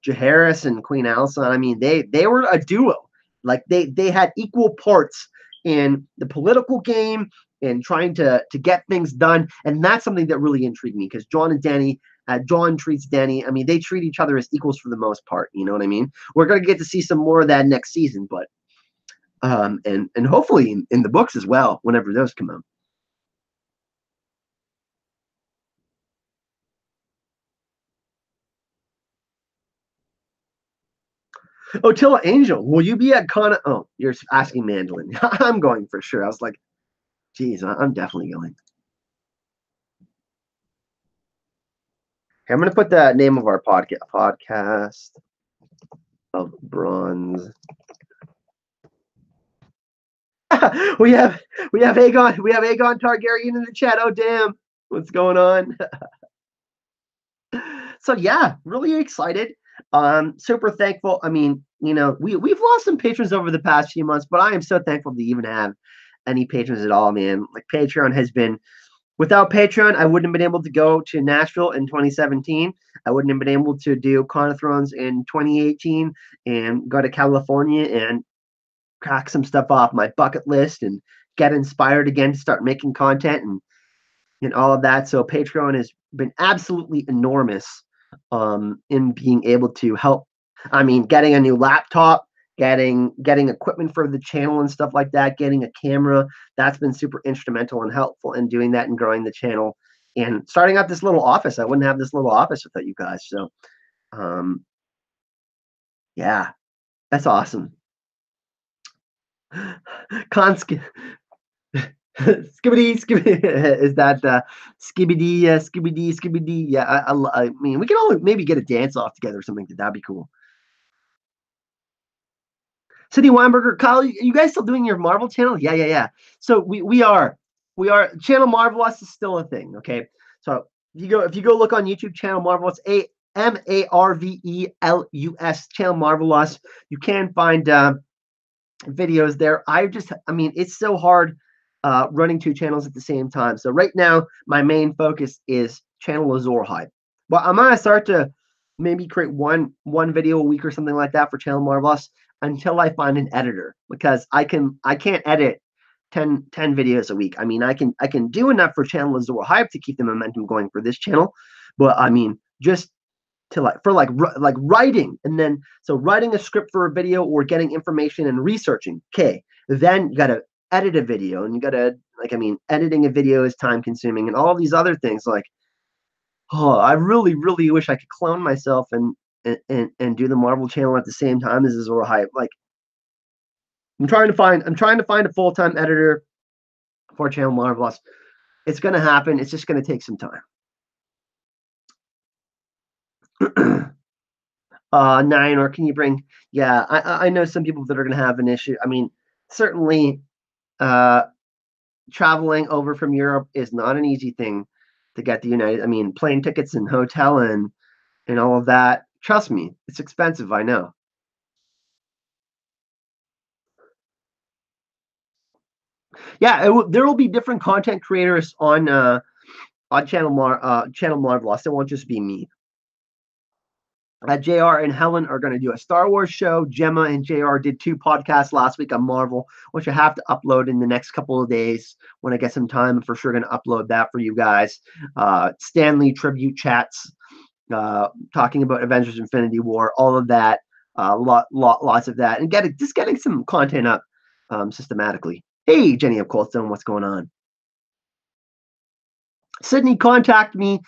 Jaehaerys and Queen Alysanne, I mean, they were a duo. Like they had equal parts in the political game and trying to get things done, and that's something that really intrigued me because Jon and Dany. Jon treats Dany. I mean, they treat each other as equals for the most part. You know what I mean? We're going to get to see some more of that next season, but and hopefully in the books as well, whenever those come out. Otilla Angel, will you be at Con? Oh, you're asking Mandolin. I'm going for sure. I was like, geez, I'm definitely going. Okay, I'm going to put the name of our podcast of Bronze. we have Aegon Targaryen in the chat. Oh damn, what's going on? So yeah, really excited. Super thankful. I mean, we've lost some patrons over the past few months, but I am so thankful to even have any patrons at all, man. Like Patreon has been Without Patreon, I wouldn't have been able to go to Nashville in 2017. I wouldn't have been able to do Con of Thrones in 2018 and go to California and crack some stuff off my bucket list and get inspired again to start making content and all of that. So Patreon has been absolutely enormous in being able to help. I mean, getting a new laptop, getting equipment for the channel and stuff like that, getting a camera, that's been super instrumental and helpful in doing that and growing the channel and starting out this little office. I wouldn't have this little office without you guys. So yeah, that's awesome. Consk skibbity skibbity is that skibbity. Yeah, I mean, we can all maybe get a dance off together or something. That'd be cool. City Weinberger, Kyle, you guys still doing your Marvel channel? Yeah. So we are channel Marvelous is still a thing. Okay, so if you go look on YouTube, channel Marvelous, Marvelous channel Marvelous, you can find videos there. I mean, it's so hard running two channels at the same time. So right now, my main focus is channel Azor Hype. But I'm gonna start to maybe create one video a week or something like that for channel Marvelous until I find an editor, because I can't edit 10 videos a week. I mean, I can do enough for channel Azor Hype to keep the momentum going for this channel, but I mean, just to like writing, and then so writing a script for a video or getting information and researching. Okay, then you gotta edit a video, and you gotta I mean, editing a video is time consuming, and all these other things. Like, oh, I really wish I could clone myself and do the Marvel channel at the same time as Azor Hype. Like, I'm trying to find a full-time editor for channel Marvelous. It's gonna happen. It's just gonna take some time. 9, or can you bring? Yeah, I know some people that are going to have an issue. I mean, certainly, traveling over from Europe is not an easy thing to get the United. I mean, plane tickets and hotel and all of that. Trust me, it's expensive. I know. Yeah, there will be different content creators on channel Marvelous. It won't just be me. JR and Helen are going to do a Star Wars show. Gemma and JR did 2 podcasts last week on Marvel, which I have to upload in the next couple of days when I get some time. I'm for sure going to upload that for you guys. Stanley tribute chats, talking about Avengers Infinity War, all of that, lots of that, and getting some content up systematically. Hey, Jenny of Coldstone, what's going on? Sydney, contact me.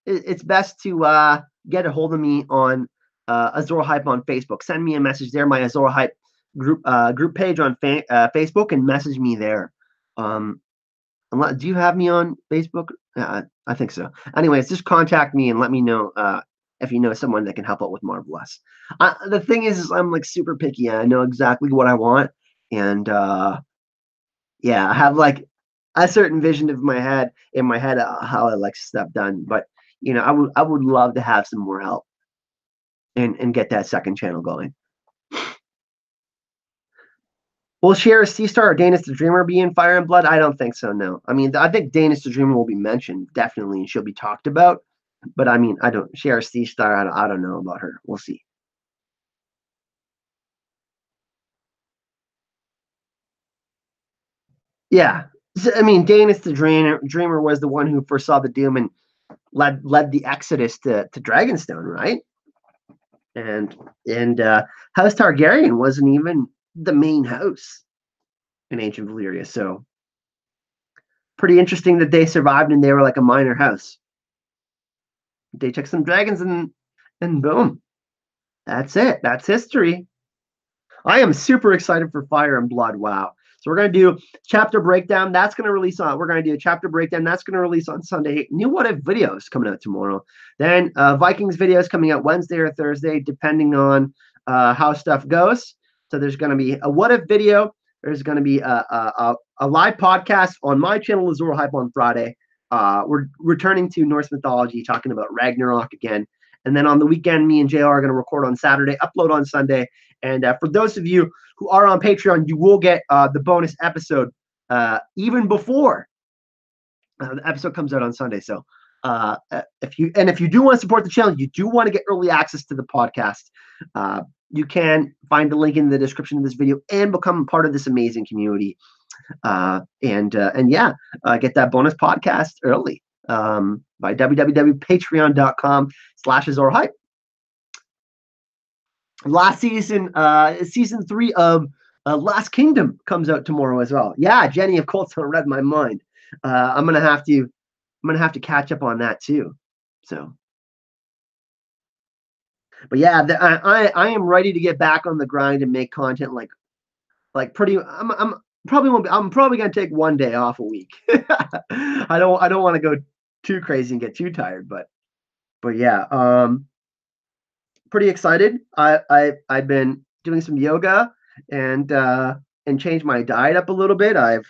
It's best to get a hold of me on Azor Hype on Facebook. Send me a message there, my Azor Hype group page on Facebook, and message me there. Do you have me on Facebook? I think so. Anyways, just contact me and let me know if you know someone that can help out with Marvelous. The thing is I'm like super picky. I know exactly what I want, and yeah, I have like a certain vision of my head how I like stuff done. But you know, I would love to have some more help and get that second channel going. Will Share C-Star or Danis the Dreamer be in Fire and Blood? I don't think so, no. I mean, I think Danis the Dreamer will be mentioned, definitely, and she'll be talked about. But I mean, I don't Share C-Star, I don't know about her. We'll see. Yeah. I mean, Danis the Dreamer was the one who foresaw the doom and led the exodus to Dragonstone, right? And House Targaryen wasn't even the main house in ancient Valyria, so pretty interesting that they survived and they were like a minor house. They took some dragons and boom, that's it. That's history. I am super excited for Fire and Blood. Wow. So we're going to do chapter breakdown. That's going to release on. We're going to do a chapter breakdown. That's going to release on Sunday. New What If videos coming out tomorrow. Then Vikings videos coming out Wednesday or Thursday, depending on how stuff goes. So there's going to be a What If video. There's going to be a live podcast on my channel, Azor Hype, on Friday. We're returning to Norse mythology, talking about Ragnarok again. And then on the weekend, me and JR are going to record on Saturday, upload on Sunday. And for those of you who are on Patreon, you will get the bonus episode even before The episode comes out on Sunday. So if you do want to support the channel, you do want to get early access to the podcast, you can find the link in the description of this video and become part of this amazing community. And yeah, get that bonus podcast early by www.patreon.com/AzorHype. Last season, season 3 of Last Kingdom comes out tomorrow as well. Yeah, Jenny of Colton read my mind. I'm gonna have to catch up on that too. So, but yeah, I am ready to get back on the grind and make content like pretty. I'm probably gonna take one day off a week. I don't want to go too crazy and get too tired, but yeah, pretty excited. I've been doing some yoga and changed my diet up a little bit. I've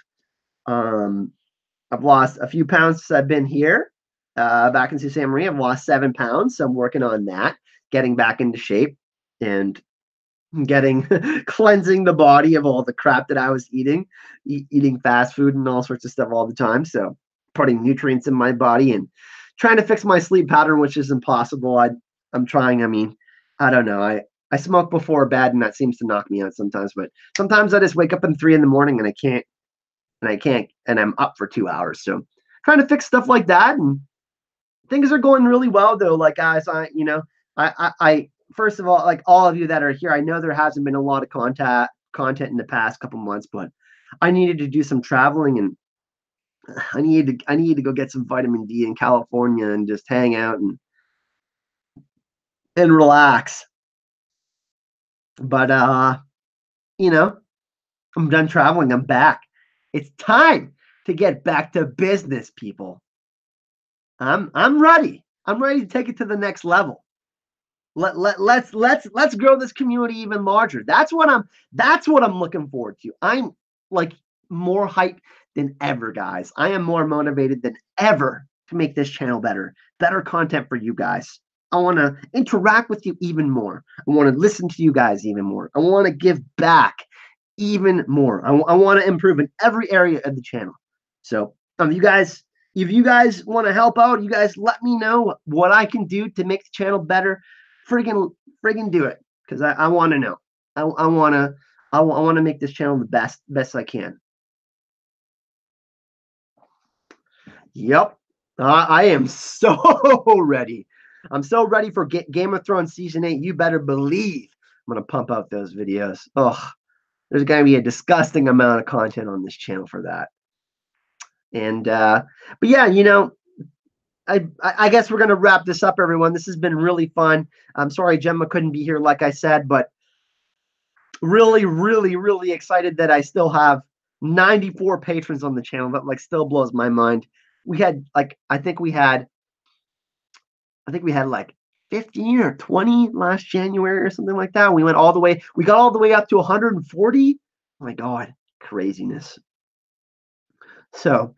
lost a few pounds since I've been here. Back in Sault Ste. Marie, I've lost 7 pounds, so I'm working on that, getting back into shape and getting cleansing the body of all the crap that I was eating fast food and all sorts of stuff all the time. So putting nutrients in my body and trying to fix my sleep pattern, which is impossible. I'm trying. I mean, I don't know. I smoke before bed, and that seems to knock me out sometimes. But sometimes I just wake up at 3 in the morning and I can't, and I'm up for 2 hours. So trying to fix stuff like that, and things are going really well though. Like, guys, I first of all, like all of you that are here, I know there hasn't been a lot of content in the past couple months, but I needed to do some traveling, and I needed to go get some vitamin D in California and just hang out and relax. But I'm done traveling. I'm back. It's time to get back to business, people. I'm ready. I'm ready to take it to the next level. Let's grow this community even larger. That's what I'm looking forward to. I'm like more hyped than ever, guys. I am more motivated than ever to make this channel better content for you guys. I want to interact with you even more. I want to listen to you guys even more. I want to give back even more. I want to improve in every area of the channel. So if you guys want to help out, you guys let me know what I can do to make the channel better. Friggin' do it, because I want to know. I want to make this channel the best I can. Yep, I am so ready. I'm so ready for Game of Thrones season 8. You better believe I'm gonna pump out those videos. Oh, there's gonna be a disgusting amount of content on this channel for that. And but yeah, I guess we're gonna wrap this up, everyone. This has been really fun. I'm sorry Gemma couldn't be here, like I said, but really, really, really excited that I still have 94 patrons on the channel. That like still blows my mind. We had like I think we had like 15 or 20 last January or something like that. We got all the way up to 140. Oh my God, craziness. So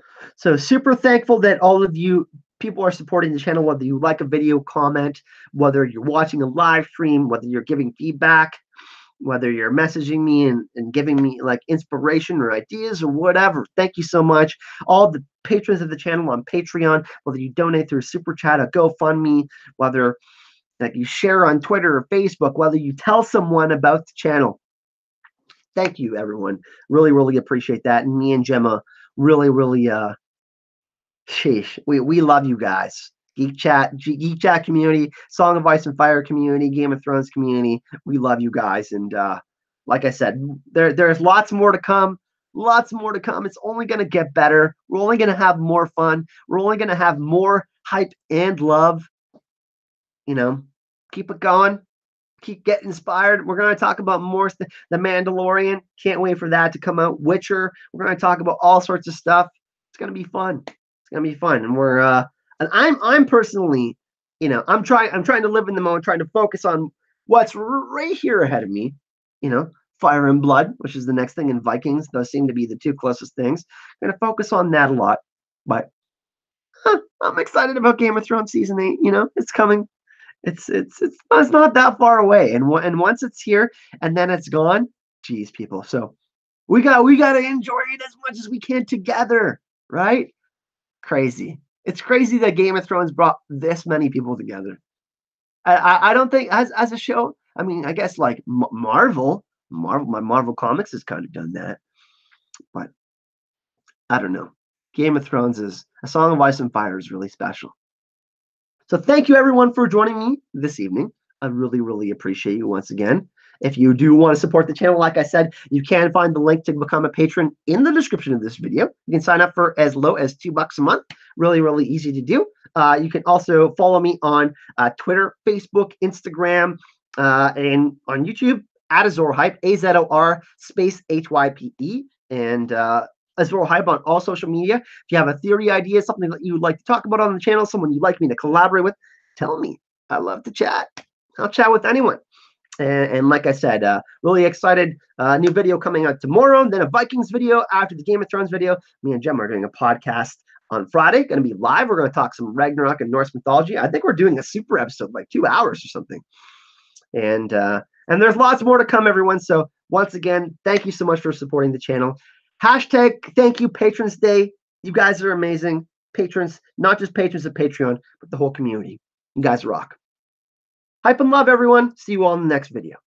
super thankful that all of you people are supporting the channel, whether you like a video, comment, whether you're watching a live stream, whether you're giving feedback, whether you're messaging me and giving me like inspiration or ideas or whatever. Thank you so much. All the patrons of the channel on Patreon, whether you donate through Super Chat or GoFundMe, whether like you share on Twitter or Facebook, whether you tell someone about the channel. Thank you, everyone. Really, really appreciate that. And me and Gemma really, really, sheesh, we love you guys. Geek Chat community, Song of Ice and Fire community, Game of Thrones community. We love you guys. And like I said, there's lots more to come. Lots more to come. It's only going to get better. We're only going to have more fun. We're only going to have more hype and love. Keep it going. Keep getting inspired. We're going to talk about more the Mandalorian. Can't wait for that to come out. Witcher. We're going to talk about all sorts of stuff. It's going to be fun. It's going to be fun. And we're and I'm personally, I'm trying to live in the moment, trying to focus on what's right here ahead of me. Fire and Blood, which is the next thing, and Vikings. Those seem to be the two closest things. I'm going to focus on that a lot. But I'm excited about Game of Thrones season 8. It's coming. It's not that far away, and once it's here and then it's gone, geez, people. So we got to enjoy it as much as we can together, right? Crazy. It's crazy that Game of Thrones brought this many people together. I don't think as a show. I mean, I guess like Marvel, my Marvel Comics has kind of done that, but I don't know. Game of Thrones is A Song of Ice and Fire is really special. So thank you everyone for joining me this evening. I really, really appreciate you once again. If you do want to support the channel, like I said, you can find the link to become a patron in the description of this video. You can sign up for as low as $2 a month. Really, really easy to do. You can also follow me on Twitter, Facebook, Instagram, and on YouTube at AzorHype, AZOR space HYPE, and AzorHype on all social media. If you have a theory idea, something that you would like to talk about on the channel, someone you'd like me to collaborate with, tell me. I love to chat. I'll chat with anyone. And like I said, really excited. New video coming out tomorrow, then a Vikings video after the Game of Thrones video. Me and Jem are doing a podcast on Friday. Going to be live. We're going to talk some Ragnarok and Norse mythology. I think we're doing a super episode, like 2 hours or something. And there's lots more to come, everyone. So once again, thank you so much for supporting the channel. Hashtag thank you Patrons Day. You guys are amazing. Patrons, not just patrons of Patreon, but the whole community. You guys rock. Hype and love, everyone. See you all in the next video.